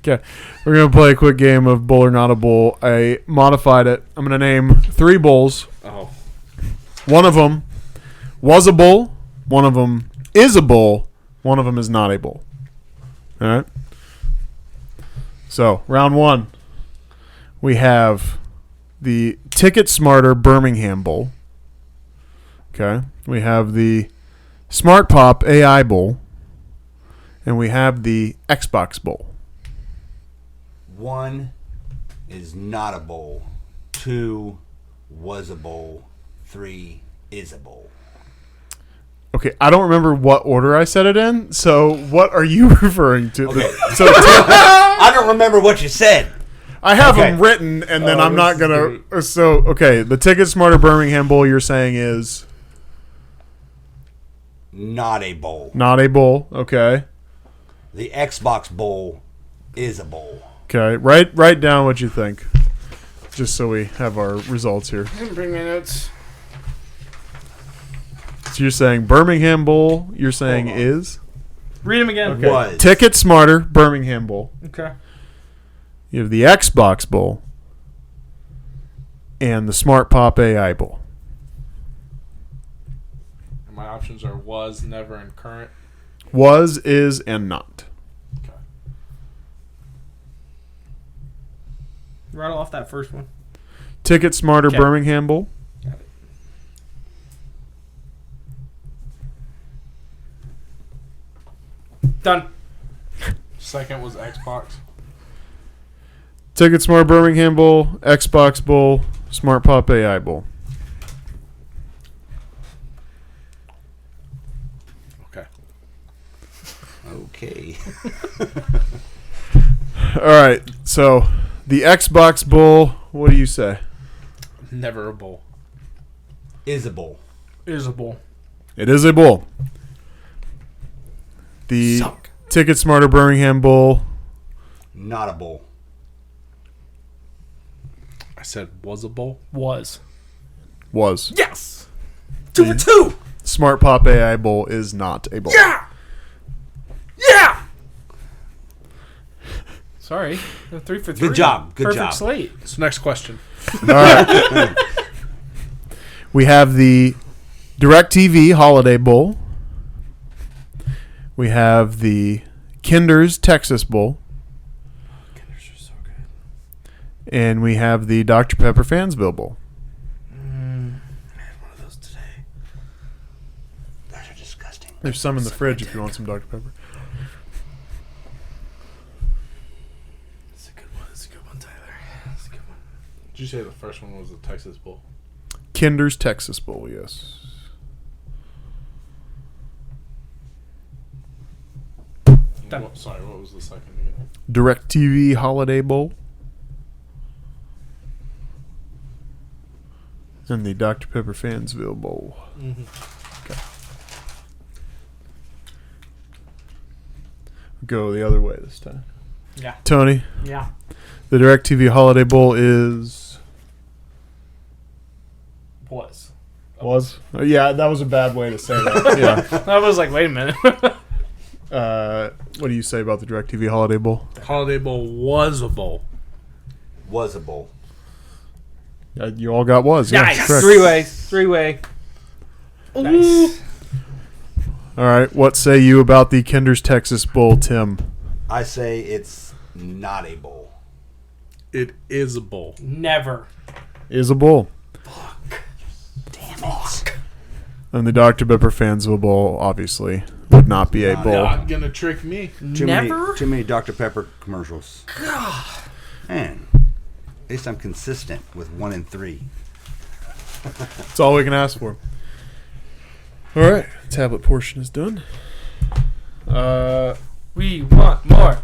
Okay, we're gonna play a quick game of Bowl or Not a Bowl. I modified it. I'm gonna name 3 bowls. Oh. One of them was a bowl. One of them is a bowl. One of them is not a bowl. All right. So round 1, we have the Ticket Smarter Birmingham Bowl. Okay. We have the Smart Pop AI Bowl. And we have the Xbox Bowl. 1 is not a bowl. 2 was a bowl. 3 is a bowl. Okay, I don't remember what order I said it in. So what are you referring to? Okay. So I don't remember what you said. I have them written, and then I'm not going to... So, okay, the Ticket Smarter Birmingham Bowl you're saying is... Not a bowl. Not a bowl, okay. The Xbox Bowl is a bowl. Okay, write down what you think. just so we have our results here. I didn't bring my notes. So you're saying Birmingham Bowl, you're saying is? Read them again. Okay. Was. Ticket Smarter, Birmingham Bowl. Okay. You have the Xbox Bowl and the Smart Pop AI Bowl. My options are was, never, and current. Was, is, and not. Okay. Rattle off that first one. Ticket Smarter, Okay. Birmingham Bowl. Got it. Done. Second was Xbox. Ticket Smart Birmingham Bowl, Xbox Bowl, Smart Pop AI Bowl. Okay. Okay. All right, so the Xbox Bowl, what do you say? Never a bowl. Is a bowl. Is a bowl. It is a bowl. The Suck. Ticket Smarter Birmingham Bowl, Not a bowl. I said was a bowl. Was. was. Yes. 2 for 2. Smart Pop AI Bowl is not a bowl. Yeah. Yeah. Sorry. 3 for 3. Good job. Good Perfect job. slate. So next question. All right. We have the DirecTV Holiday Bowl. We have the Kinder's Texas Bowl. Kinders are so good. And we have the Dr. Pepper Fansville Bowl. I had one of those today. Those are disgusting. There's some in the fridge if you want some Dr. Pepper. It's a good one. It's a good one, Tyler. It's a good one. Did you say the first one was the Texas Bowl? Kinder's Texas Bowl, yes. Done. What was the second again? DirecTV Holiday Bowl. And the Dr. Pepper Fansville Bowl. Go the other way this time. Yeah. Tony, Yeah. the DirecTV Holiday Bowl is... Was. Was? Yeah, that was a bad way to say that. Yeah. I was like, wait a minute. What do you say about the DirecTV Holiday Bowl? Holiday Bowl was a bowl. Was a bowl. You all got was. Yeah, Nice. correct. 3-way. 3-way. Nice. All right. What say you about the Kinder's Texas Bowl, Tim? I say it's not a bowl. It is a bowl. Never. Is a bowl. Damn it. And the Dr. Pepper Fansville Bowl, obviously, would not be a Not bowl. Not gonna trick me. Too Never? many Dr. Pepper commercials. Man, at least I'm consistent with 1 and 3. That's all we can ask for. All right. Tablet portion is done. We want more.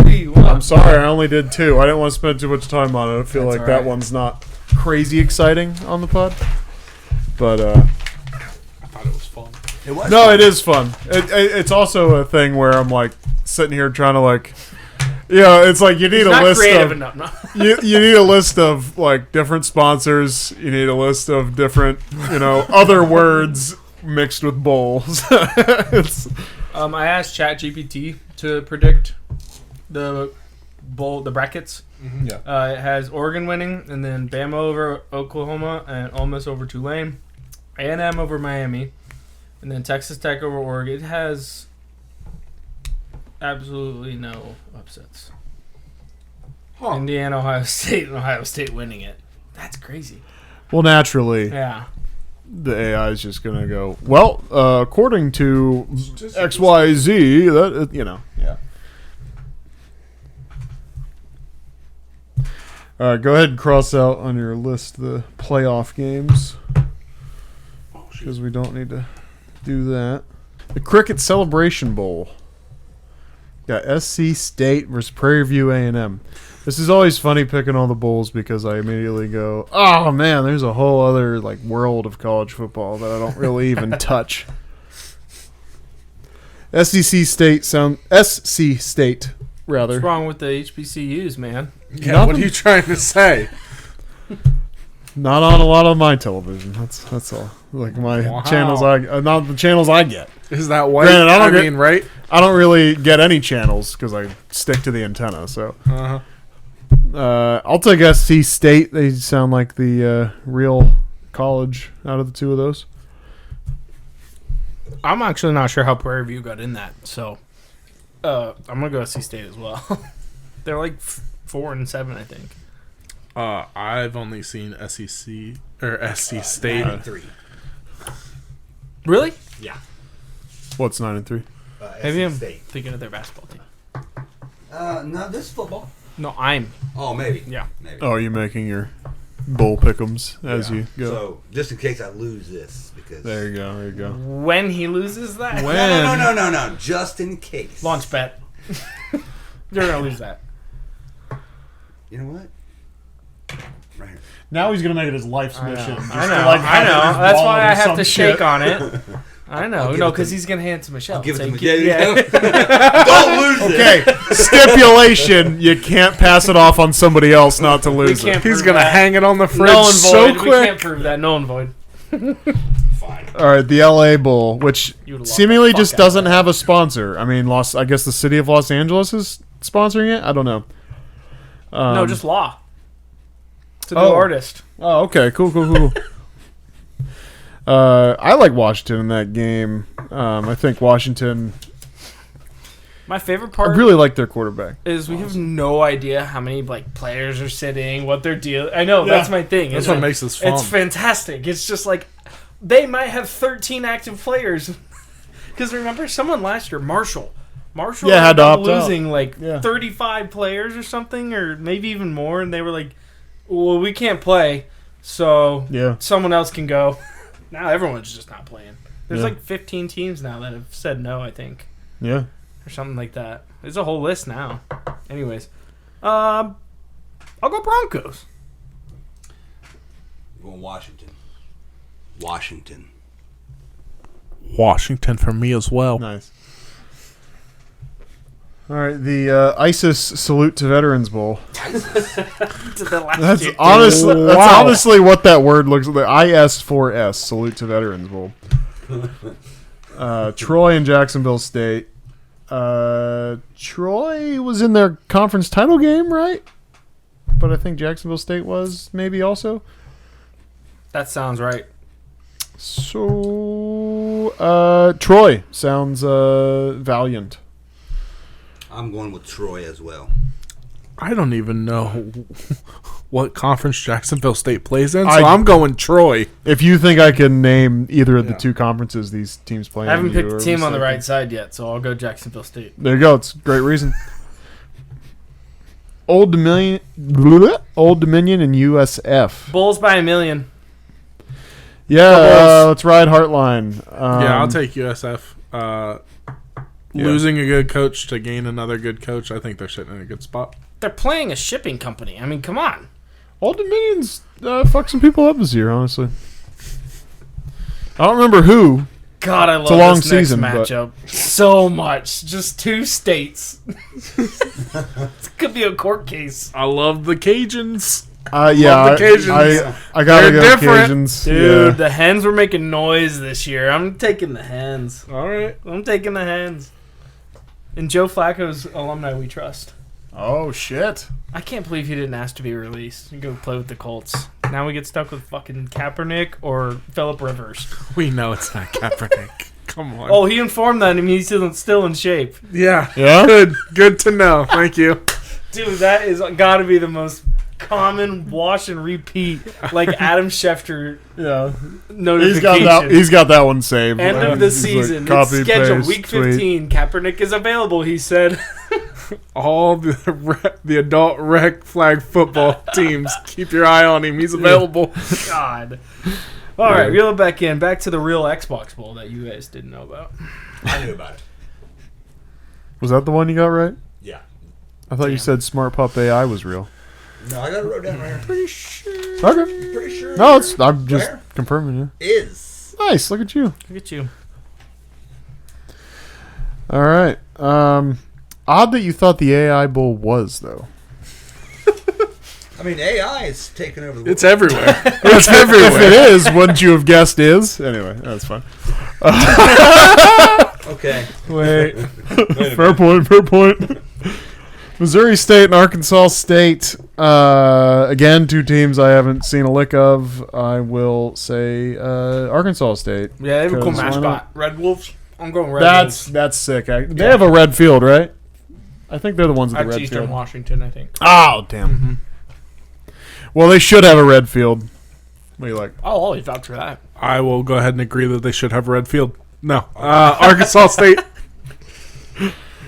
We want I'm sorry, I only did 2. I didn't want to spend too much time on it. I feel That's like all that right. one's not crazy exciting on the pod. But, I thought it was fun. It was no, fun. it is fun. It's also a thing where I'm like sitting here trying to like, it's like you need a not list creative of enough. No. you need a list of like different sponsors. You need a list of different other words mixed with bowls. I asked ChatGPT to predict the bowl, the brackets. Yeah. It has Oregon winning, and then Bama over Oklahoma, and Ole Miss over Tulane, A&M over Miami, and then Texas Tech over Oregon. It has absolutely no upsets. Huh. Indiana, Ohio State, and Ohio State winning it. That's crazy. Well, naturally, Yeah. the AI is just gonna go. Well, according to XYZ, that Yeah. All right, go ahead and cross out on your list the playoff games because we don't need to do that. The Cricket Celebration Bowl. Got SC State versus Prairie View A&M. This is always funny picking all the bowls because I immediately go, oh man, there's a whole other like world of college football that I don't really even touch. SC State rather. What's wrong with the HBCUs, man? Yeah, what are you trying to say? not on a lot of my television. That's all. Like my channels, not the channels I get. Is that white? Granted, right? I don't really get any channels because I stick to the antenna. So I'll take SC State. They sound like the real college out of the two of those. I'm actually not sure how Prairie View got in that, so I'm gonna go SC State as well. They're like 4-7, I think. I've only seen SEC or SC State. 9-3. Really? Yeah. What's 9-3? Maybe I'm State. thinking of their basketball team. No, this is football. No, I'm. Oh, maybe. Yeah. Maybe. Oh, you're making your bowl pick'ems as Yeah. you go. So, just in case I lose this, because There you go. There you go. When he loses that, no, just in case. launch bet. You're gonna lose that. You know what? Right here. Now he's gonna make it his life's mission. I know. That's why I have to shake on it. I know. I'll give No, it because to- he's gonna hand it to Michelle. I'll give it to So Miguel. yeah. Don't lose it. Okay, stipulation: you can't pass it off on somebody else not to lose can't it. He's prove gonna that. hang it on the fridge Null and so void. We can't quick. prove that. Null and void. Fine. All right, the LA Bowl, which You would've lost seemingly the just fuck out of doesn't that. have a sponsor. I mean, I guess the city of Los Angeles is sponsoring it. I don't know. No, just Law. It's a new oh. artist. Oh, okay, cool. I like Washington in that game. I think Washington. My favorite I part really like their quarterback. is we have no idea how many like players are sitting, what they're dealing. I know that's my thing. That's It's what like- makes this fun. It's fantastic. It's just like they might have 13 active players. Because remember, someone last year, Marshall Yeah, had to ended up opt out. losing like Yeah. 35 players or something, or maybe even more, and they were like, "Well, we can't play, so Yeah. someone else can go." Now everyone's just not playing. There's Yeah. like 15 teams now that have said no, I think, Yeah. or something like that. There's a whole list now. Anyways, I'll go Broncos. We're going Washington. Washington. Washington for me as well. Nice. All right, the ISIS Salute to Veterans Bowl. To the last That's year. honestly that's Wow. honestly what that word looks like. IS4S Salute to Veterans Bowl. Troy and Jacksonville State. Troy was in their conference title game, right? But I think Jacksonville State was maybe also. That sounds right. So Troy sounds valiant. I'm going with Troy as well. I don't even know what conference Jacksonville State plays in, so I- I'm going Troy. If you think I can name either of the Yeah. two conferences these teams play, I haven't in, picked you the are team on the mistaken. right side yet, so I'll go Jacksonville State. There you go. It's a great reason. Old Dominion and USF. Bulls by a million. Yeah, Bulls. let's ride Heartline. Yeah, I'll take USF. Losing a good coach to gain another good coach, I think they're sitting in a good spot. They're playing a shipping company. I mean, come on. Old Dominion's fucked some people up this year, honestly. I don't remember who. God, I love a long this season, next but- matchup so much. Just two states. This could be a court case. I love the Cajuns. Yeah, the Cajuns. I gotta They're go different. Cajuns. Dude, Yeah. the Hens were making noise this year. I'm taking the Hens. All right. I'm taking the Hens. And Joe Flacco's alumni we trust. Oh shit! I can't believe he didn't ask to be released and go play with the Colts. Now we get stuck with fucking Kaepernick or Phillip Rivers. We know it's not Kaepernick. Come on. Oh, he informed that he's still in shape. yeah. Yeah? Good to know. Thank you. Dude, that is got to be the most common wash and repeat, like Adam Schefter Yeah, notification. he's got that one saved. End of the He's like, season. copy, It's scheduled paste, week tweet. 15. Kaepernick is available, he said. All the adult rec flag football teams, keep your eye on him. He's available. God. All right, reel it back in. Back to the real Xbox Bowl that you guys didn't know about. I knew about it. Was that the one you got right? Yeah. I thought you said Smart Pup AI was real. No, I got it wrote down right here. Okay. Pretty sure. No, I'm just Where? confirming. Is. Yeah. Nice. Look at you. Look at you. All right. Odd that you thought the AI Bowl was though. I mean, AI is taking over the world. It's everywhere. It's everywhere. If it is, wouldn't you have guessed is? Anyway, that's fine. Okay. Wait. Fair point. Missouri State and Arkansas State. Again, two teams I haven't seen a lick of. I will say Arkansas State. Yeah, they have a cool 'Cause why mascot. not? Red Wolves. I'm going Red Wolves. That's sick. They have a red field, right? I think they're the ones with the That's red Eastern field. Washington, I think. Oh, damn. Well, they should have a red field. What do you like? I'll always vouch for that. I will go ahead and agree that they should have a red field. No. Arkansas State.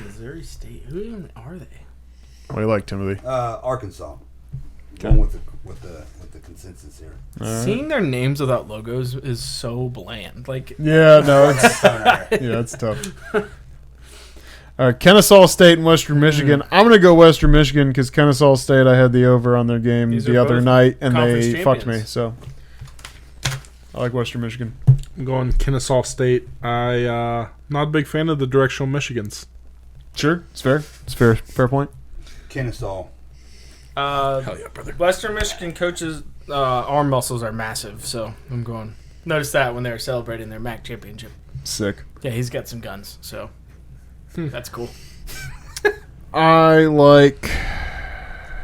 Missouri State. Who even are they? What do you like, Timothy? Arkansas. Going with the consensus here. Seeing their names without logos is so bland. Like, Yeah, no, it's tough. Kennesaw State and Western Michigan. I'm going to go Western Michigan because Kennesaw State, I had the over on their game These the are other both night, and conference they fucked me. champions. So I like Western Michigan. I'm going Kennesaw State. I not a big fan of the directional Michigans. Sure, it's fair. It's fair. Fair point. Kennesaw. Hell yeah, brother. Western Michigan coaches' arm muscles are massive, so I'm going. Notice that when they were celebrating their MAC championship. Sick. Yeah, he's got some guns, so that's cool. I like.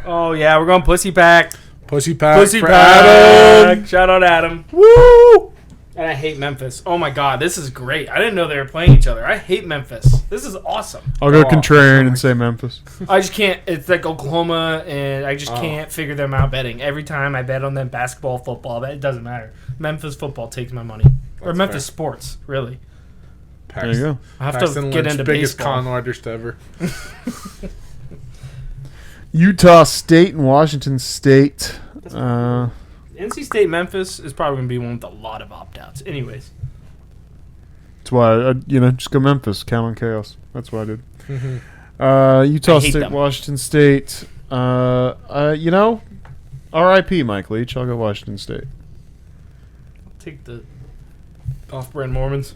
Oh yeah, we're going Pussy Pack. Pussy Pack. Pussy for Pack. Adam. Shout out Adam. Woo! And I hate Memphis. Oh my god, this is great. I didn't know they were playing each other. I hate Memphis. This is awesome. I'll go Oh, contrarian and say Memphis. I just can't. It's like Oklahoma, and I just can't figure them out betting. Every time I bet on them basketball, football, it doesn't matter. Memphis football takes my money. Or That's Memphis fair. sports, really. There you go. I have Paxton to get Lynch, into biggest baseball. con artist ever. Utah State and Washington State. NC State Memphis is probably going to be one with a lot of opt-outs. Anyways. That's why just go Memphis. Count on chaos. That's what I did. Utah I hate State, them. Washington State. R.I.P. Mike Leach. I'll go Washington State. Take the off-brand Mormons.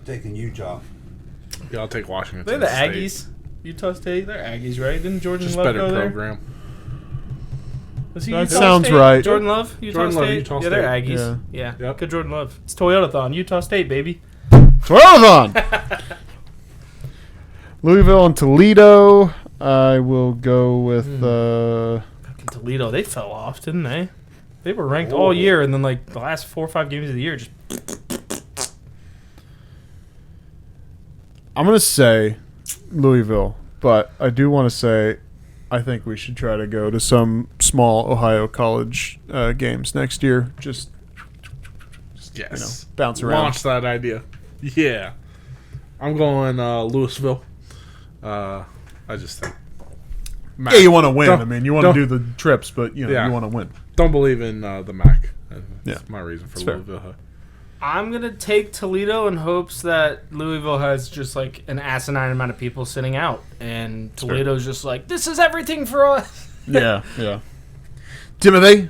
Taking Utah. Yeah, I'll take Washington. They're the State. Aggies. Utah State, they're Aggies, right? Didn't Jordan Just Love better go there? program. Was he That Utah sounds State? right. Jordan Love? Utah Jordan Love, State? Utah Yeah, they're State. Aggies. Yeah. Yep. Good Jordan Love. It's Toyotathon. Utah State, baby. Toyotathon. Louisville and Toledo. I will go with. Fucking Toledo, they fell off, didn't they? They were ranked all year, and then like the last 4 or 5 games of the year, just I'm gonna say Louisville, but I do want to say I think we should try to go to some small Ohio college games next year. Just Yes. bounce around. Launch that idea. Yeah. I'm going Louisville. I just think. Mac. Yeah, you want to win. Don't- I mean, you want to don't- do the trips, but you Yeah. want to win. Don't believe in the MAC. That's Yeah. my reason for It's fair. Louisville. I'm gonna take Toledo in hopes that Louisville has just like an asinine amount of people sitting out, and Toledo's just like, this is everything for us. Yeah, yeah. Timothy,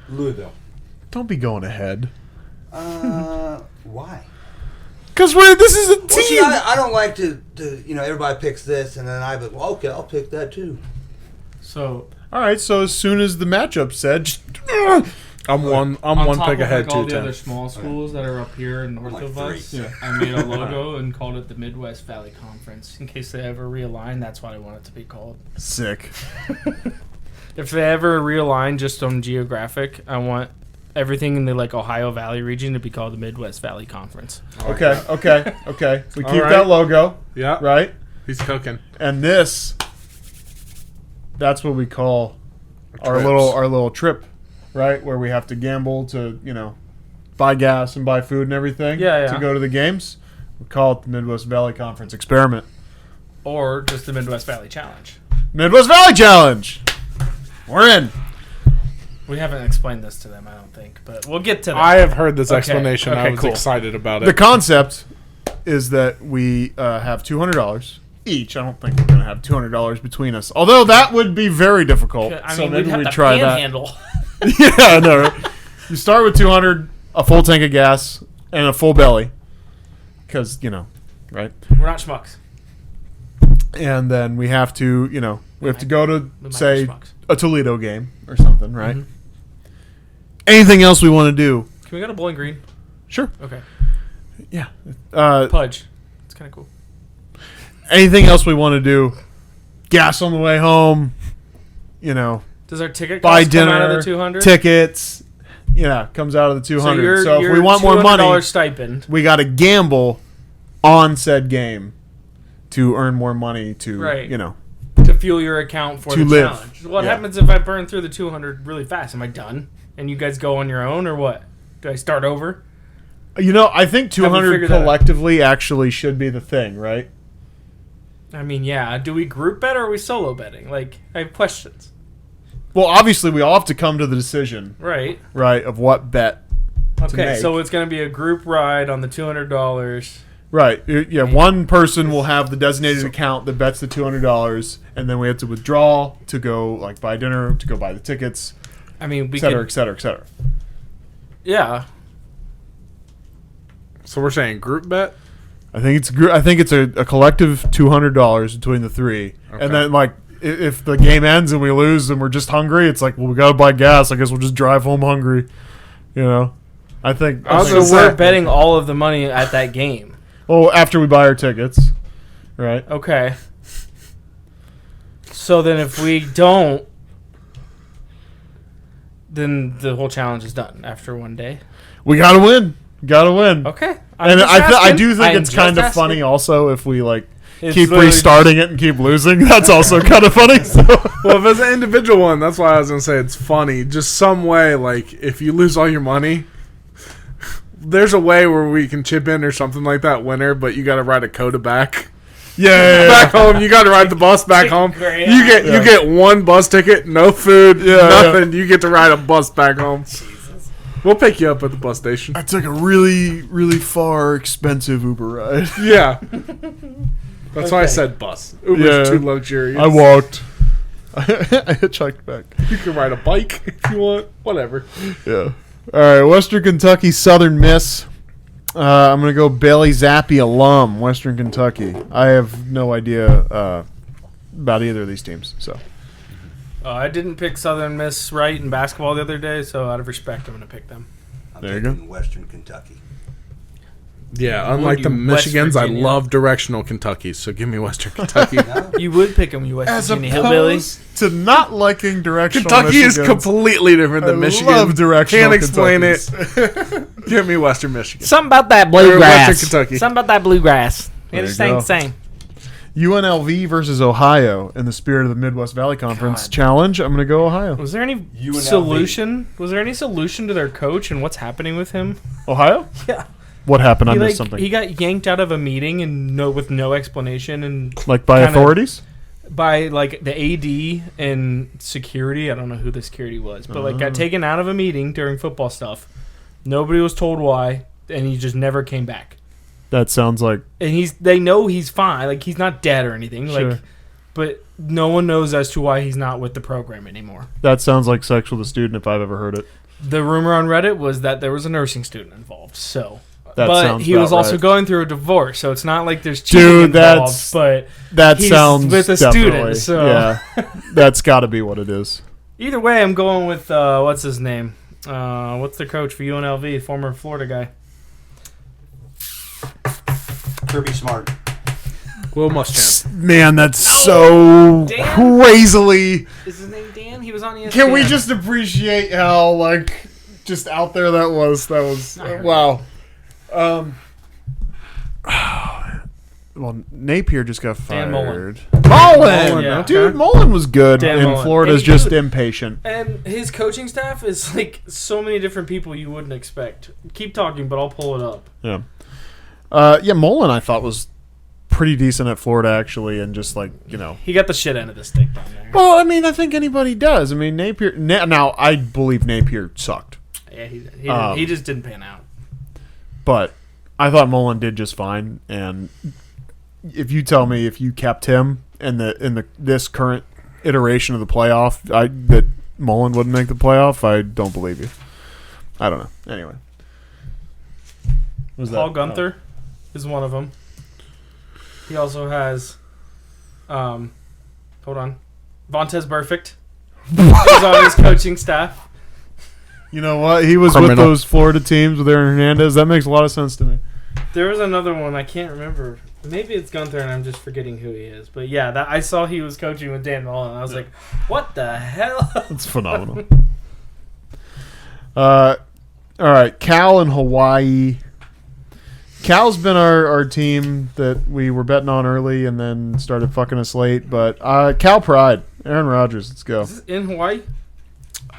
Louisville. don't be going ahead. Why? Because this is a team. Well, see, I don't like to everybody picks this, and then okay, I'll pick that too. So All right, so as soon as the matchup said, just, I'm one on pick top of, ahead like, all too. the other 10. small schools that are up here north like of three. us, Yeah. I made a logo and called it the Midwest Valley Conference in case they ever realign. That's what I want it to be called. sick. If they ever realign just on geographic, I want everything in the like Ohio Valley region to be called the Midwest Valley Conference. Okay. We All keep right. that logo, Yeah. right? He's cooking. And that's what we call our Trips. little trip, right? Where we have to gamble to, buy gas and buy food and everything Yeah. to go to the games. We call it the Midwest Valley Conference Experiment. Or just the Midwest Valley Challenge. Midwest Valley Challenge. We're in. We haven't explained this to them, I don't think, but we'll get to that. I have heard this Okay. explanation. I Okay, was cool. excited about it. The concept is that we have $200 each. I don't think we're going to have $200 between us. Although that would be very difficult. I so mean, maybe we'd have we to try that. panhandle. Yeah, I know. Right? You start with 200, a full tank of gas, and a full belly. Because, right? We're not schmucks. and then we have to, we have to go to, The say, Xbox. a Toledo game or something, right? Mhm. Anything else we want to do? Can we go to Bowling Green? Sure. Okay. Yeah. Pudge. It's kind of cool. Anything else we want to do? Gas on the way home. Does our ticket Buy cost dinner. come out of the 200? Tickets. Comes out of the 200. So, if we want more $200 money, stipend. we got to gamble on said game to earn more money to, Right. to fuel your account for To the live. challenge. What Yeah. happens if I burn through the 200 really fast? Am I done? And you guys go on your own, or what? Do I start over? I think 200 figured that out? collectively actually should be the thing, right? I mean, yeah. Do we group bet or are we solo betting? Like, I have questions. Well, obviously, we all have to come to the decision, Right. right, of what bet. Okay, make. so it's going to be a group ride on the $200. Right. Yeah, one person will have the designated account that bets the $200, and then we have to withdraw to go, buy dinner, to go buy the tickets, I mean, we et cetera, could... et cetera, et cetera. Yeah. So we're saying group bet? I think it's a collective $200 between the three, Okay. and then if the game ends and we lose and we're just hungry, it's like, well, we gotta buy gas. I guess we'll just drive home hungry. I think. I was So gonna say- we're betting all of the money at that game. Well, after we buy our tickets, right? Okay. So then if we don't, then the whole challenge is done after one day. We gotta win. Gotta win. Okay. And I asking. do think I'm it's kind just of funny asking. also if we It's keep literally- restarting it and keep losing. That's also kind of funny. So. Well, if it's an individual one, that's why I was going to say it's funny. Just some way, if you lose all your money, there's a way where we can chip in or something like that winner, but you got to ride a coda back. Yeah. Back home, you got to ride the bus back home. Great. You get one bus ticket, no food, Yeah, nothing. You get to ride a bus back home. We'll pick you up at the bus station. I took a really, really far, expensive Uber ride. Yeah. That's why I Okay. said bus. Uber's Yeah. too luxurious. I walked. I hitchhiked back. You can ride a bike if you want. Whatever. Yeah. All right. Western Kentucky, Southern Miss. I'm gonna go Bailey Zappi alum, Western Kentucky. I have no idea about either of these teams. So I didn't pick Southern Miss right in basketball the other day, so out of respect, I'm going to pick them. I'm There you go. taking Western Kentucky. Yeah, Would unlike the you West Michigans, I Virginia? love directional Kentucky, so give me Western Kentucky. No, You would pick them, you West Virginia hillbillies. to not liking directional Kentucky is Michigans, completely different than I Michigan. love directional Can't explain Kentuckys. it. Give me Western Michigan. Something about that Or bluegrass. Western Kentucky. Something about that bluegrass. There It you just ain't go. the same. UNLV versus Ohio in the spirit of the Midwest Valley Conference God. Challenge. I'm gonna go Ohio. Was there any UNLV. solution? Was there any solution to their coach and what's happening with him? Ohio? Yeah. What happened? I He, missed something. he got yanked out of a meeting and with no explanation and Like by kinda- authorities? by the AD and security. I don't know who the security was, but Oh. got taken out of a meeting during football stuff. Nobody was told why, and he just never came back. That sounds like And they know he's fine, like he's not dead or anything, Sure. but no one knows as to why he's not with the program anymore. that sounds like sexual to student if I've ever heard it. The rumor on Reddit was that there was a nursing student involved. So, That but sounds he was about also right. going through a divorce, so it's not like there's cheating Dude, involved. that's- But That He's sounds with a definitely, student, so- yeah, that's got to be what it is. either way, I'm going with what's his name? What's the coach for UNLV? Former Florida guy. Kirby Smart. Will Muschamp. Man, that's so Dan? crazily. Is his name Dan? He was on ESPN. Can we just appreciate how just out there that was? That was wow. Well, Napier just got Dan fired. Mullen. Mullen, Yeah. Dude, Mullen was good, Dan and Mullen. Florida's And he just was- impatient. And his coaching staff is like so many different people you wouldn't expect. Keep talking, but I'll pull it up. Yeah. Yeah, Mullen I thought was pretty decent at Florida actually, and just He got the shit end of the stick down there. Well, I mean, I think anybody does. I mean, Napier. Now, I believe Napier sucked, Yeah, Um, he just didn't pan out. but I thought Mullen did just fine. And if you tell me if you kept him in this current iteration of the playoff, that Mullen wouldn't make the playoff, I don't believe you. I don't know. Anyway, Paul Gunther is one of them. He also has Hold on. Vontez Burfict was on his coaching staff. You know what? He was Criminal. with those Florida teams with Aaron Hernandez. That makes a lot of sense to me. There was another one I can't remember. Maybe it's Gunther and I'm just forgetting who he is. But yeah, that I saw he was coaching with Dan Mullen. And I was like, what the hell? That's phenomenal. All right, Cal in Hawaii. Cal's been our team that we were betting on early and then started fucking us late. But Cal Pride, Aaron Rodgers, let's go. Is this in Hawaii?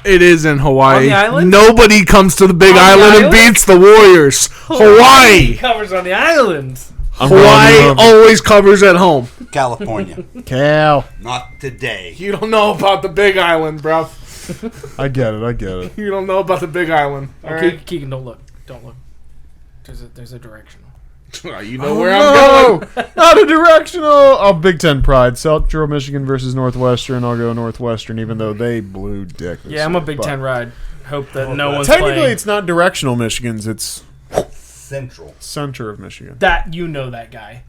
It is in Hawaii. On the island? Nobody comes to the Big On the Island and island? beats the Warriors. Hawaii. Covers on the island. Hawaii always covers at home. California. Cal. Not today. You don't know about the Big Island, bro. I get it. You don't know about the Big Island. All Okay, right? Keegan, don't look. Don't look. There's a directional. You know where I'm going. Not a directional. Oh, Big Ten Pride. Central Michigan versus Northwestern. I'll go Northwestern, even though they blew dick. Yeah, I'm a Big Ten ride. Hope that no one's Technically, playing. it's not directional Michigan's. It's Central. center of Michigan. That that guy.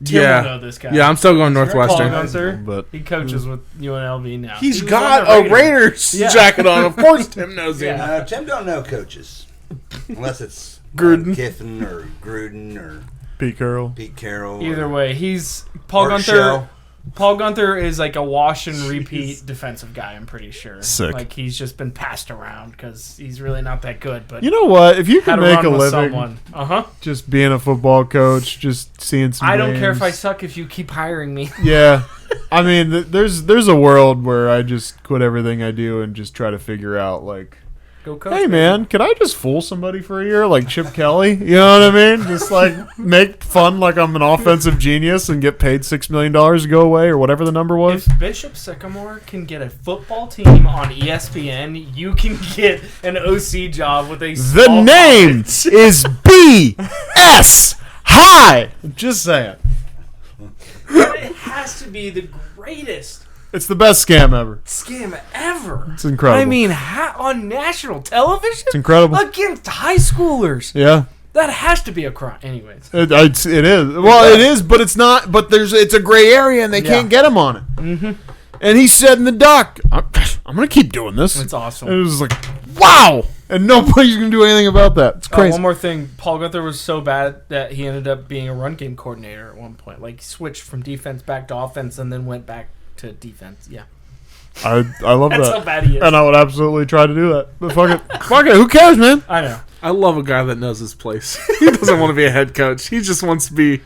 Tim Yeah. will know this guy. Yeah, I'm still going Paul Northwestern. Gunther. But He coaches with UNLV now. He's He was got on a the Raiders Yeah. jacket on. Of course Tim knows him. Yeah. Tim don't know coaches. Unless it's Gruden. Kiffin or Gruden or Pete Carroll. Pete Carroll. Either or way, he's Paul Art Gunther. Shell. Paul Gunther is like a wash and repeat defensive guy. I'm pretty sure. Sick. Like he's just been passed around because he's really not that good. But You know what? If you had can to make run a with living someone. Uh-huh. just being a football coach, just seeing some I don't care if I games. suck if you keep hiring me. Yeah. I mean, there's a world where I just quit everything I do and just try to figure out, like, Go coach. hey, me. man, could I just fool somebody for a year? Like Chip Kelly? You know what I mean? Just, like, make fun like I'm an offensive genius and get paid $6 million to go away or whatever the number was. If Bishop Sycamore can get a football team on ESPN, you can get an OC job with a The small name pocket. is B.S. High. Just saying. It has to be the greatest It's the best scam ever. scam ever. It's incredible. I mean, on national television? It's incredible. Against high schoolers. Yeah. That has to be a crime. Anyways. It is. Well, it is, but it's not. But it's a gray area, and they Yeah. can't get him on it. Mm-hmm. And he said in the doc, "I'm going to keep doing this." It's awesome. And it was like, wow, and nobody's going to do anything about that. It's crazy. One more thing. Paul Gunther was so bad that he ended up being a run game coordinator at one point. Like, he switched from defense back to offense and then went back to defense. Yeah. I love That's that, how bad he is. and I would absolutely try to do that. But fuck it, who cares, man? I know. I love a guy that knows his place. He doesn't want to be a head coach. He just wants to be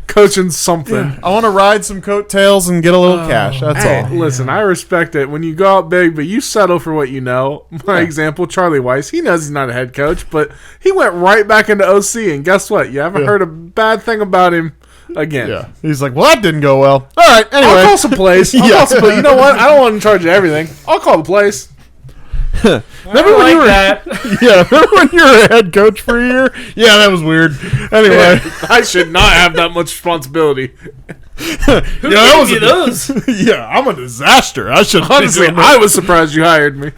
coaching something. I want to ride some coattails and get a little cash. That's Hey, all. listen, I respect it when you go out big, but you settle for what you know. My example, Charlie Weiss, he knows he's not a head coach, but he went right back into OC, and guess what? You haven't heard a bad thing about him again. Yeah, he's like, well, that didn't go well. All right, I'll anyway. call some plays. I'll call some plays. You know what? I don't want to charge you everything. I'll call the plays. Remember when you were that. Yeah, remember when you were a head coach for a year? Yeah, that was weird. Anyway, I should not have that much responsibility. Who that gave was you a- those? yeah, I'm a disaster. I should Honestly, I was surprised you hired me.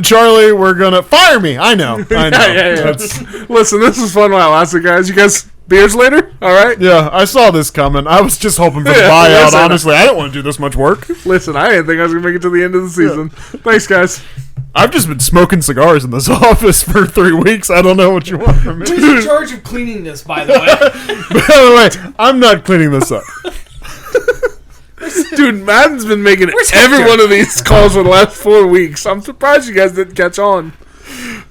Charlie, we're gonna fire me. I know. Yeah. That's- Listen, this was fun while it lasted, guys. You guys, beers later? All right? yeah, I saw this coming. I was just hoping for the Yeah, buyout. listen. Honestly, I didn't want to do this much work. Listen, I didn't think I was going to make it to the end of the season. Thanks, guys. I've just been smoking cigars in this office for 3 weeks. I don't know what you want from me. Who's in charge of cleaning this, by the way? By the way, I'm not cleaning this up. Dude, Madden's been making every one of these calls for the last 4 weeks. I'm surprised you guys didn't catch on.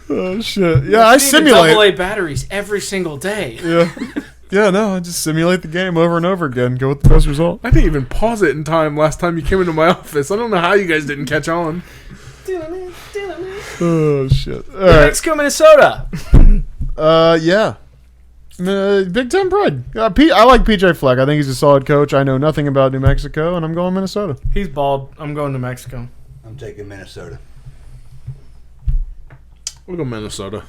Oh shit! Yeah, I Double simulate. A batteries every single day. Yeah, yeah. No, I just simulate the game over and over again. Go with the best result. I didn't even pause it in time last time you came into my office. I don't know how you guys didn't catch on. Oh shit! All right. Mexico, Minnesota. Yeah. Big Ten Pride. I like PJ Fleck. I think he's a solid coach. I know nothing about New Mexico, and I'm going Minnesota. He's bald. I'm going to Mexico. I'm taking Minnesota. We'll go Minnesota.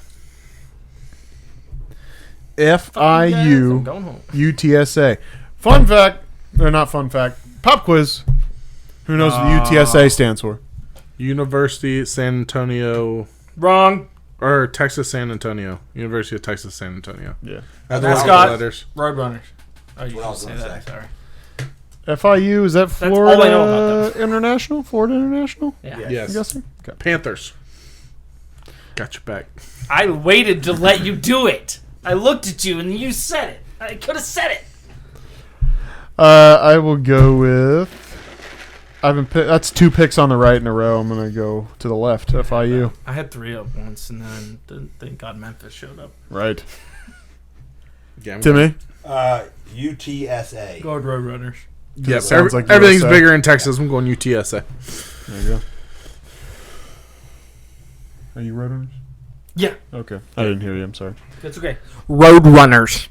I'm FIU going home. UTSA. Fun fact, or not fun fact, pop quiz. Who knows what UTSA stands for? University San Antonio, Wrong. or Texas San Antonio. University of Texas San Antonio. Yeah. That's Mascot. what I was- Letters. Roadrunners. Oh, you what I didn't was say gonna that. say. Sorry. FIU, is that all I Florida know about them. International? Florida International? Yeah. Yeah. Yes. I'm guessing? Okay. Panthers. Got your back. I waited to let you do it. I looked at you and you said it. I could have said it. I will go with... That's 2 picks on the right in a row. I'm going to go to the left, FIU. I had 3 up once, and then thank God Memphis showed up. Right. Yeah, Timmy? UTSA. Go Roadrunners. Yeah, sounds like everything's USA. bigger in Texas. I'm going UTSA. There you go. Are you Roadrunners? Yeah, Okay. I didn't hear you. I'm sorry. that's okay. Roadrunners.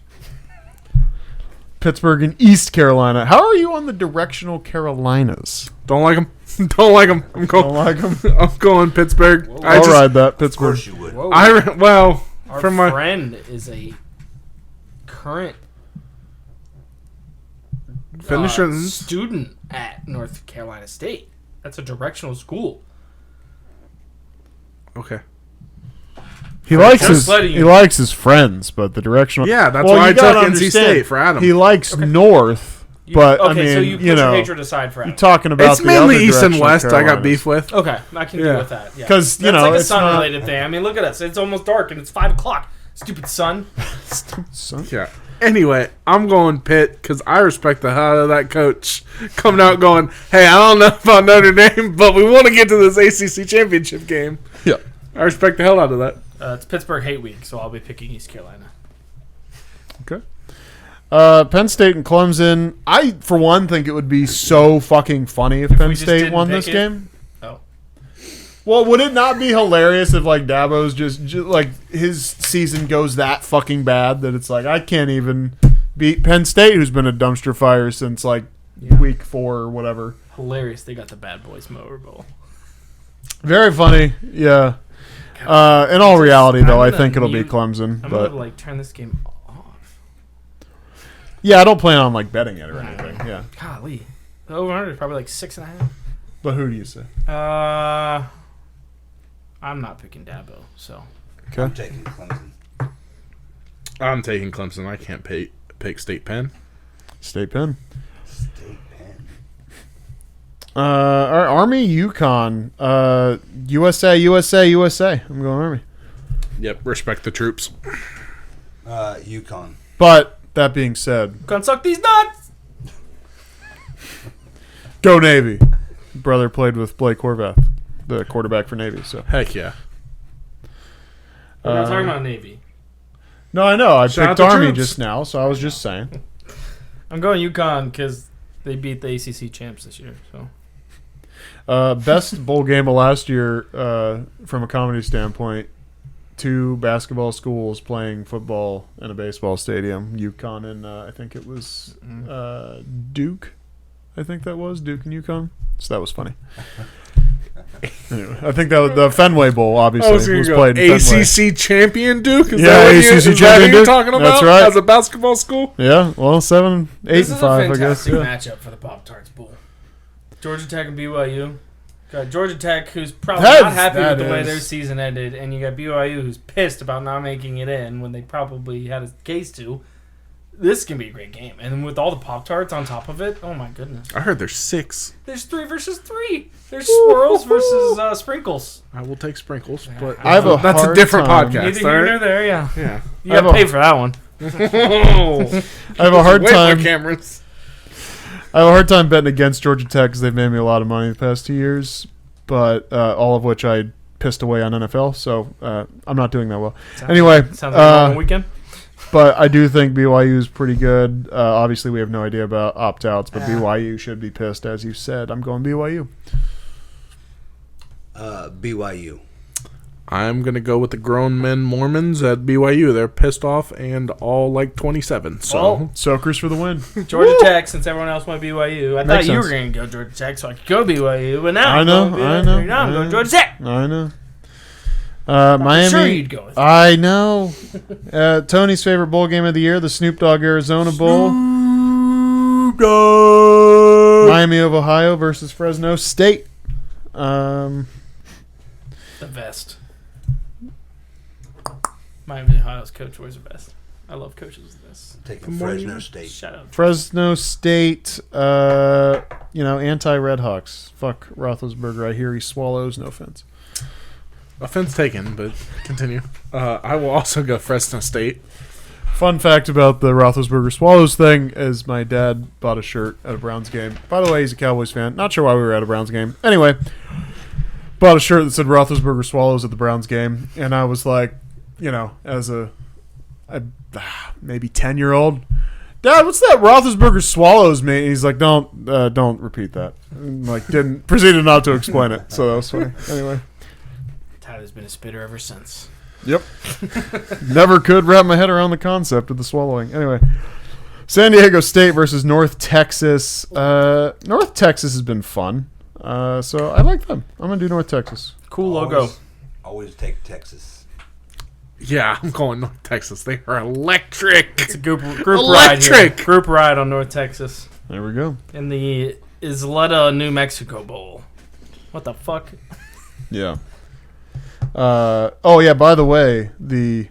Pittsburgh and East Carolina. How are you on the directional Carolinas? Don't like them. Don't like them. I'm Don't going. like them? I'm going Pittsburgh. I'll ride that. Of Pittsburgh. course you would. Whoa. Well, Our from my friend is a current finish sentence. student at North Carolina State. That's a directional school. Okay. He likes Just his letting you- he likes his friends, but the directional. Yeah, that's Well, why I you took gotta NC understand, State for Adam. He likes North, but okay, I mean, so you put you know, your hatred aside for you're him. talking about It's the mainly other East and directional West. I got Carolinas. beef with. Okay, I can Yeah. deal with that. Yeah. 'Cause, you That's know, like a it's not- sun-related thing. I mean, look at us. It's almost dark and it's 5 o'clock. Stupid sun. Son. Yeah. Anyway, I'm going Pitt because I respect the hell out of that coach coming out going, "Hey, I don't know about Notre Dame, but we want to get to this ACC championship game." Yeah. I respect the hell out of that. It's Pittsburgh hate week, so I'll be picking East Carolina. Okay. Penn State and Clemson. I, for one, think it would be so fucking funny if Penn we just State didn't won pick this it? game. Oh. Well, would it not be hilarious if like Dabo's just like his season goes that fucking bad that it's like I can't even beat Penn State, who's been a dumpster fire since like week 4 or whatever. Hilarious. They got the Bad Boys Mower Bowl. Very funny, yeah. In all reality, though, I gonna think it'll be mute- Clemson. I'm But gonna like turn this game off. yeah, I don't plan on like betting it or anything. Yeah, Golly. The over-under is probably like 6.5. but who do you say? I'm not picking Dabo, so. I'm taking Clemson. I'm taking Clemson. I can't pick State Penn. State Penn. State Penn. Our Army, Yukon, USA. I'm going Army. Yep, respect the troops. UConn. But that being said, Gonna suck these nuts! go Navy. Brother played with Blake Horvath, the quarterback for Navy. So Heck yeah. We're not talking about Navy. no, I know. I Shout picked out the Army troops. just now, so I was just saying. I'm going UConn because they beat the ACC champs this year, so. Best bowl game of last year, from a comedy standpoint. 2 basketball schools playing football in a baseball stadium. UConn and I think it was Duke. I think that was Duke and UConn. So that was funny. Anyway, I think that was the Fenway Bowl. Obviously, was played in Fenway. ACC champion Duke. Is Yeah, that what ACC is that champion who you're Duke. talking about? That's right. As a basketball school. Yeah, well, 7, 8, This and is 5, a I guess. fantastic Yeah. matchup for the Pop-Tarts Bowl. Georgia Tech and BYU. Got Georgia Tech, who's probably That not happy is- with the that way is- their season ended, and you got BYU, who's pissed about not making it in when they probably had a case to. This can be a great game, and with all the Pop-Tarts on top of it, oh my goodness. I heard there's 6. There's 3 versus 3. There's swirls versus sprinkles. I will take sprinkles, but I have a that's a hard different time- podcast. Neither all here right? nor there, yeah. Yeah. You gotta pay for that one. I have a hard Wait, my time. cameras. I have a hard time betting against Georgia Tech because they've made me a lot of money the past 2 years, but all of which I pissed away on NFL. So I'm not doing that well. Anyway, Sounds like a long weekend. but I do think BYU is pretty good. Obviously, we have no idea about opt-outs, but BYU should be pissed, as you said. I'm going BYU. BYU. I'm going to go with the grown men Mormons at BYU. They're pissed off and all like 27. So Well, Soakers for the win. Georgia Tech, since everyone else went BYU. I thought Makes you were sense. going to go Georgia Tech, so I could go BYU. But now I I'm know, going I BYU. know, Now I'm I going know. Georgia Tech. I know. Miami. Sure, you'd go with I know. Tony's favorite bowl game of the year, the Snoop Dogg Arizona Bowl. Miami of Ohio versus Fresno State. the vest. Miami Ohio's coach wears a vest. I love coaches of this. Taking Fresno State. Shut up. Fresno State, anti-Redhawks. Fuck Roethlisberger. I hear he swallows. No offense. Offense taken, but continue. I will also go Fresno State. Fun fact about the Roethlisberger Swallows thing is my dad bought a shirt at a Browns game. By the way, he's a Cowboys fan. Not sure why we were at a Browns game. Anyway, bought a shirt that said Roethlisberger Swallows at the Browns game. And I was like, as a maybe 10-year-old, Dad, what's that Roethlisberger Swallows mean? And he's like, don't repeat that. And proceeded not to explain it. So that was funny. Anyway. Tyler's been a spitter ever since. Yep. Never could wrap my head around the concept of the swallowing. Anyway, San Diego State versus North Texas. North Texas has been fun. So I like them. I'm going to do North Texas. Cool logo. Always take Texas. Yeah, I'm going North Texas. They are electric. It's a group ride here. Group ride on North Texas. There we go. In the Isleta, New Mexico Bowl. What the fuck? Yeah. By the way, the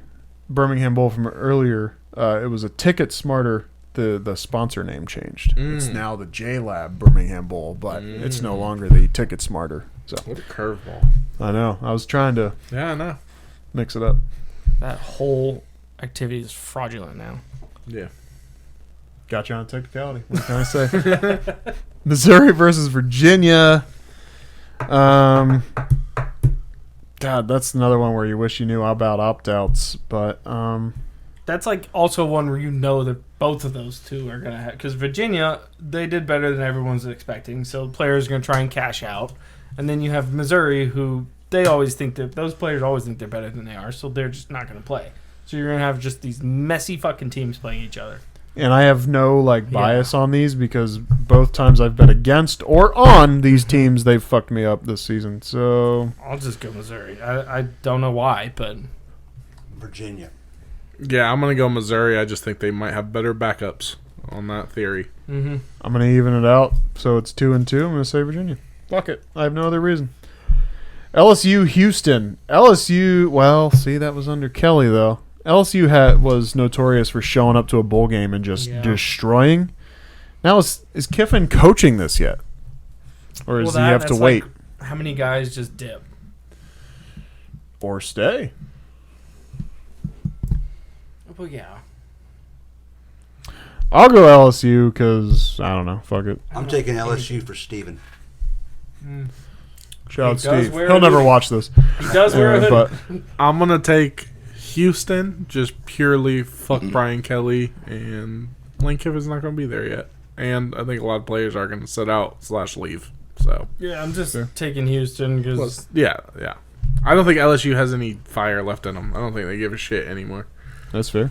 Birmingham Bowl from earlier, it was a Ticket Smarter. The sponsor name changed. It's now the J-Lab Birmingham Bowl, but it's no longer the Ticket Smarter. So What a curveball. I know. I was trying to Yeah, I know. mix it up. That whole activity is fraudulent now. Yeah. Got you on a technicality. What can I say? Missouri versus Virginia. God, that's another one where you wish you knew about opt-outs, but That's also one where that both of those two are going to have... Because Virginia, they did better than everyone's expecting, so players are going to try and cash out. And then you have Missouri, who they always think that... Those players always think they're better than they are, so they're just not going to play. So you're going to have just these messy fucking teams playing each other. and I have no bias on these because both times I've bet against or on these teams, they've fucked me up this season. So I'll just go Missouri. I don't know why, but Virginia. Yeah, I'm going to go Missouri. I just think they might have better backups on that theory. mm-hmm. I'm going to even it out. So it's 2-2. I'm going to say Virginia. Fuck it. I have no other reason. LSU, Houston. LSU, well, see, that was under Kelly, though. LSU was notorious for showing up to a bowl game and just destroying. Now, is Kiffin coaching this yet? Or does he have to wait? How many guys just dip? Or stay? Well, yeah. I'll go LSU because, I don't know, fuck it. I'm taking LSU for Steven. Shout out He does Steve. wear He'll a never hoodie. watch this. He does wear a hoodie. But I'm going to take Houston, just purely fuck Brian Kelly, and Lane Kiffin's not going to be there yet. And I think a lot of players are going to sit out / leave. So Yeah, I'm just taking Houston because yeah. I don't think LSU has any fire left in them. I don't think they give a shit anymore. that's fair.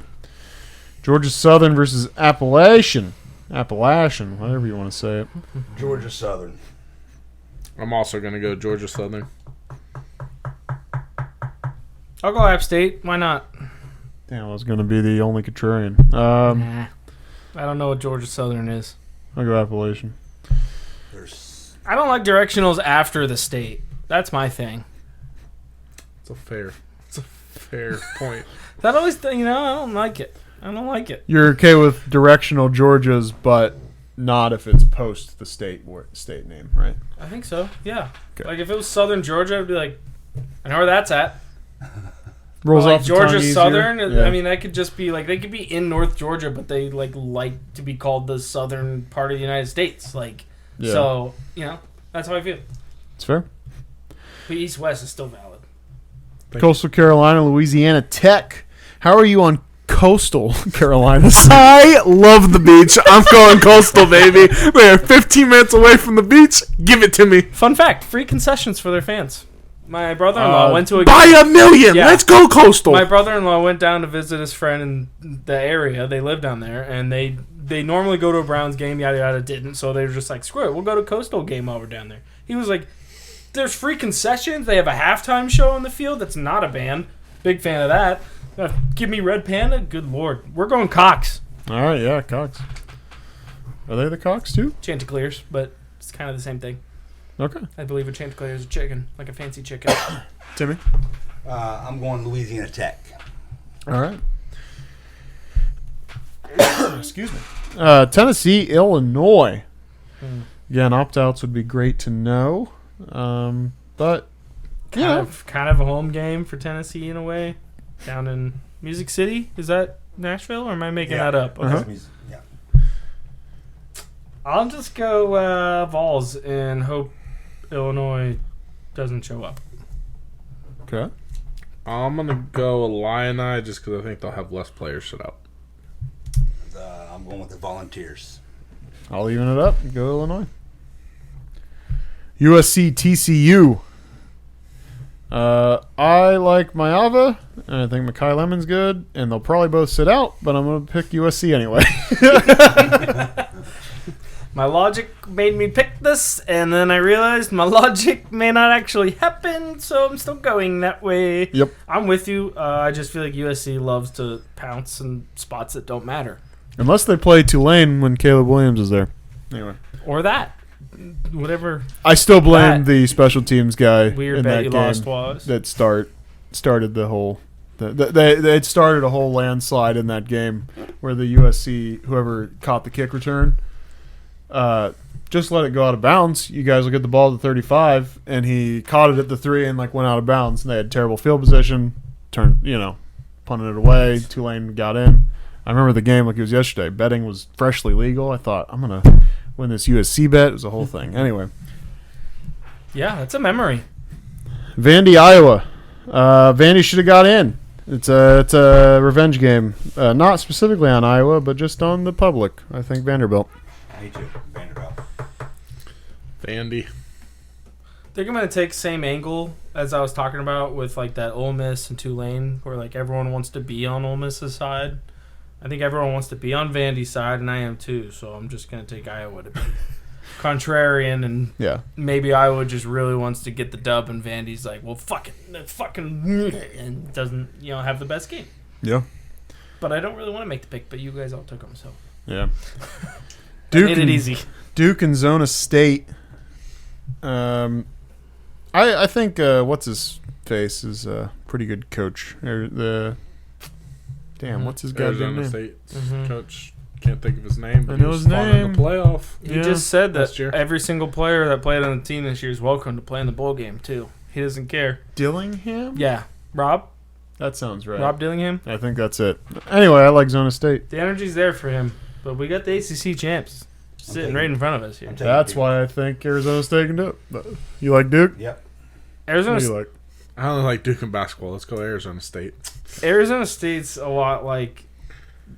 Georgia Southern versus Appalachian, whatever you want to say it. Georgia Southern. I'm also going to go Georgia Southern. I'll go App State. Why not? Damn, I was going to be the only contrarian. Nah. I don't know what Georgia Southern is. I'll go Appalachian. There's I don't like directionals after the state. That's my thing. It's a fair point. That always, I don't like it. I don't like it. You're okay with directional Georgias, but not if it's post the state name, right? I think so. Yeah. Okay. Like if it was Southern Georgia, I'd be like, I know where that's at. Rolls Like off the Georgia tongue easier. Southern. Yeah. I mean, that could just be like they could be in North Georgia, but they like to be called the southern part of the United States. Like, Yeah. so that's how I feel. It's fair. But East West is still valid. Coastal Carolina, Louisiana Tech. How are you on Coastal Carolina? I love the beach. I'm going Coastal, baby. They're 15 minutes away from the beach. Give it to me. Fun fact: free concessions for their fans. My brother-in-law went to a Buy $1 million. Yeah. Let's go Coastal. My brother-in-law went down to visit his friend in the area. They live down there, and they normally go to a Browns game. Yada yada. Didn't, so they were just like, screw it, we'll go to Coastal game while we're down there. He was like, "There's free concessions. They have a halftime show in the field. That's not a band. Big fan of that. Give me Red Panda. Good lord, we're going Cox. All right, yeah, Cox. Are they the Cox too? Chanticleers, but it's kind of the same thing. Okay. I believe a Chanticleer is a chicken, like a fancy chicken. Timmy? I'm going Louisiana Tech. All right. Excuse me. Tennessee, Illinois. Again, opt-outs would be great to know. But Kind of a home game for Tennessee in a way. Down in Music City. Is that Nashville, or am I making that up? Okay. Yeah. I'll just go Vols and hope Illinois doesn't show up. Okay. I'm gonna go Illini just because I think they'll have less players sit out. I'm going with the Volunteers. I'll even it up. Go Illinois. USC, TCU. I like Mayava, and I think Makai Lemon's good, and they'll probably both sit out, but I'm going to pick USC anyway. My logic made me pick this, and then I realized my logic may not actually happen, so I'm still going that way. Yep. I'm with you. I just feel like USC loves to pounce in spots that don't matter. Unless they play Tulane when Caleb Williams is there. Anyway. Or that. Whatever I still blame the special teams guy weird in bet that you game lost was. that started the whole. They had started a whole landslide in that game where the USC whoever caught the kick return, just let it go out of bounds. You guys will get the ball to the 35, and he caught it at the 3 and went out of bounds. And they had terrible field position, punted it away. Tulane got in. I remember the game like it was yesterday. Betting was freshly legal. I thought I'm gonna win this USC bet. It was a whole thing. Anyway. Yeah, that's a memory. Vandy, Iowa. Vandy should have got in. It's a revenge game. Not specifically on Iowa, but just on the public. I think Vanderbilt. Me too. Vanderbilt. Vandy. They're going to take the same angle as I was talking about with like that Ole Miss and Tulane, where like everyone wants to be on Ole Miss's side. I think everyone wants to be on Vandy's side, and I am too. So I'm just going to take Iowa to be contrarian, and maybe Iowa just really wants to get the dub, and Vandy's like, well, fucking, and doesn't have the best game. Yeah. But I don't really want to make the pick, but you guys all took them, so Yeah. Duke made it easy. Duke and Zona State. I think what's his face is a pretty good coach. What's his goddamn name? State coach. Can't think of his name. But I know his name. In the playoff. He just said that every single player that played on the team this year is welcome to play in the bowl game too. He doesn't care. Dillingham? Yeah, Rob. That sounds right. Rob Dillingham. I think that's it. Anyway, I like Zona State. The energy's there for him, but we got the ACC champs sitting right in front of us here. That's why I think Arizona State can do it. But you like Duke? Yep. Arizona. What do you like? I only like Duke in basketball. Let's go Arizona State. Arizona State's a lot like.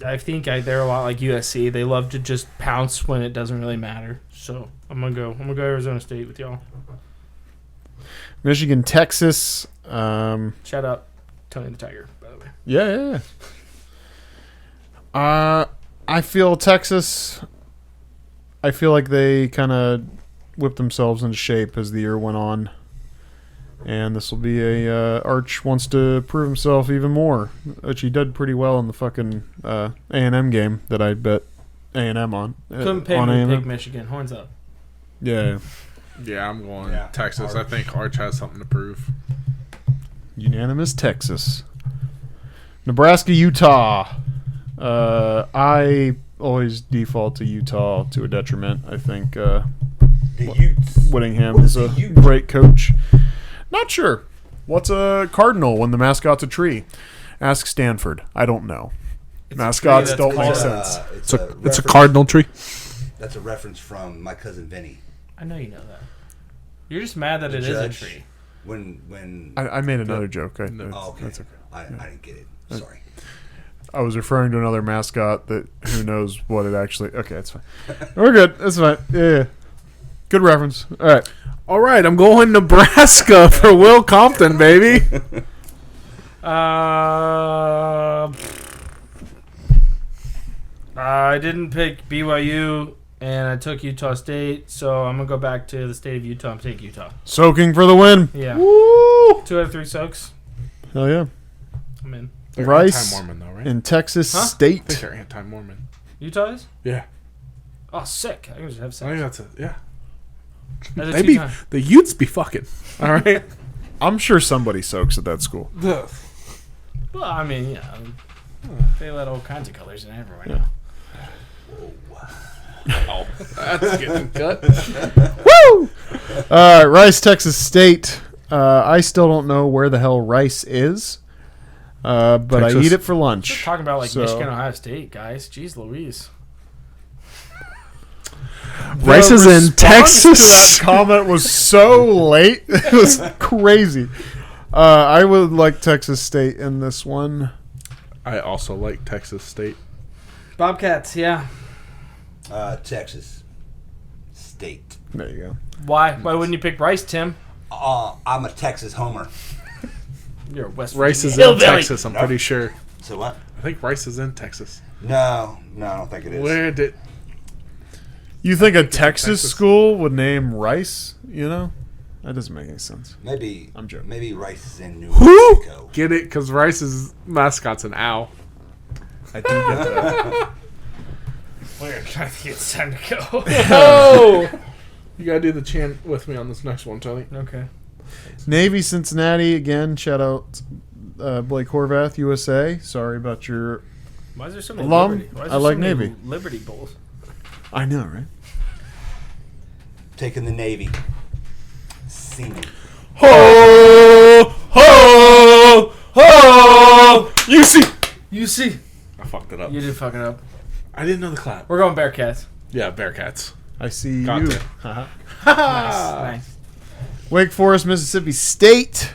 I think they're a lot like USC. They love to just pounce when it doesn't really matter. So I'm gonna go Arizona State with y'all. Michigan, Texas. Shout out Tony the Tiger, by the way. Yeah. I feel Texas. I feel like they kind of whipped themselves into shape as the year went on. And this will be Arch wants to prove himself even more, which he did pretty well in the fucking A&M game that I bet A&M on. Couldn't pick Michigan. Horns up. Yeah. Yeah, I'm going Texas. Arch. I think Arch has something to prove. Unanimous Texas. Nebraska, Utah. I always default to Utah to a detriment. I think Whittingham is a great coach. Not sure. What's a cardinal when the mascot's a tree? Ask Stanford. I don't know. Mascots don't make sense. It's a cardinal tree. That's a reference from My Cousin Vinny. I know you know that. You're just mad that it is a tree. When I made another joke. Okay. That's okay. I didn't get it. Sorry. I was referring to another mascot that who knows what it actually. Okay, that's fine. We're good. That's fine. Yeah. Good reference. All right. I'm going Nebraska for Will Compton, baby. I didn't pick BYU, and I took Utah State, so I'm going to go back to the state of Utah. I'm taking Utah. Soaking for the win. Yeah. Woo! 2 out of 3 soaks. Hell yeah. I'm in. They're Rice anti-Mormon, though, right? in Texas I State. think they're anti-Mormon. Utah is? Yeah. Oh, sick. I can just have sex. I think that's it. Yeah. That's the Utes be fucking. All right. I'm sure somebody soaks at that school. Well, I mean, they let all kinds of colors in everywhere now. Oh, that's getting cut. Woo! Rice, Texas State. I still don't know where the hell Rice is, but Texas. I eat it for We're lunch. talking about like So- Michigan, Ohio State, guys. Jeez Louise. Rice is in Texas. That comment was so late. It was crazy. I would like Texas State in this one. I also like Texas State. Bobcats, yeah. Texas State. There you go. Why? Why wouldn't you pick Rice, Tim? I'm a Texas homer. You're a West Rice is Virginia in hillbilly. Texas, I'm pretty sure. So what? I think Rice is in Texas. No, I don't think it is. Where did... You think a Texas Texas. school would name Rice? You know, that doesn't make any sense. Maybe I'm joking. Maybe Rice is in New Who? Mexico. Get it? Because Rice's mascot's an owl. I do get that. Weird. I think it's time to go. Oh! You gotta do the chant with me on this next one, Tony. Okay. Navy, Cincinnati again. Shout out Blake Horvath, USA. Sorry about your. Why is there so many Alum, Liberty? Why is I there like so many Navy. Liberty Bowls. I know, right? Taking the Navy. Seaman. Ho! Ho! Ho! You see, I fucked it up. you did fuck it up. I didn't know the clap. We're going Bearcats. Yeah, Bearcats. I see Got you. it. Haha. Nice. Wake Forest, Mississippi State.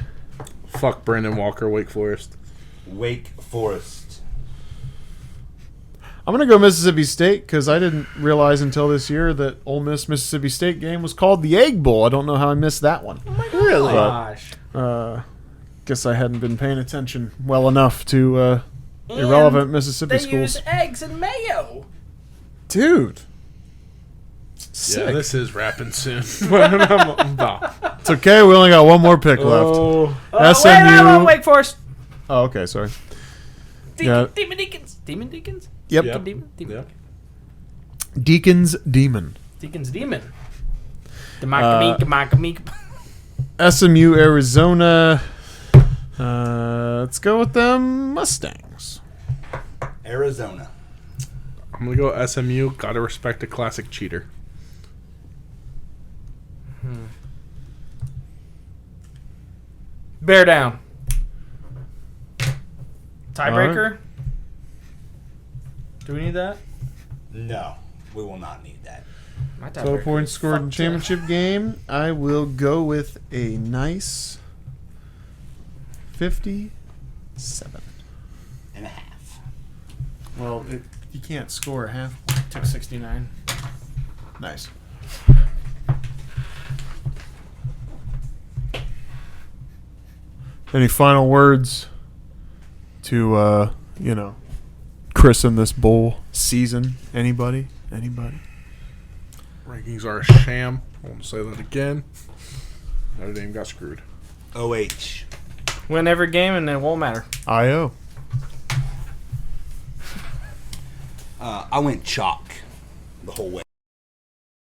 Fuck Brandon Walker, Wake Forest. Wake Forest. I'm gonna go Mississippi State because I didn't realize until this year that Ole Miss Mississippi State game was called the Egg Bowl. I don't know how I missed that one. Really? Gosh. Guess I hadn't been paying attention well enough to irrelevant Mississippi They schools. use eggs and mayo. Dude, Yeah, sick. this is wrapping soon. Oh, It's okay. We only got one more pick left. Wait, no, Wake Forest. Oh, okay. Sorry. Yeah. Demon Deacons. Demon Deacons? Yep. Yep. Demon? Yeah. Deacons Demon. Deacons Demon. Demokamik. SMU Arizona. Let's go with them Mustangs. Arizona. I'm gonna go SMU. Gotta respect a classic cheater. Bear down. Tiebreaker? Do we need that? No, we will not need that. My Total tiebreaker points is scored in fucked championship game. I will go with a nice 57. And a half. Well, you can't score a half. up. Took 69. Nice. Any final words to, christen this bowl season? Anybody? Rankings are a sham. I want to say that again. Notre Dame got screwed. OH. Win every game and it won't matter. IO. I went chalk the whole way.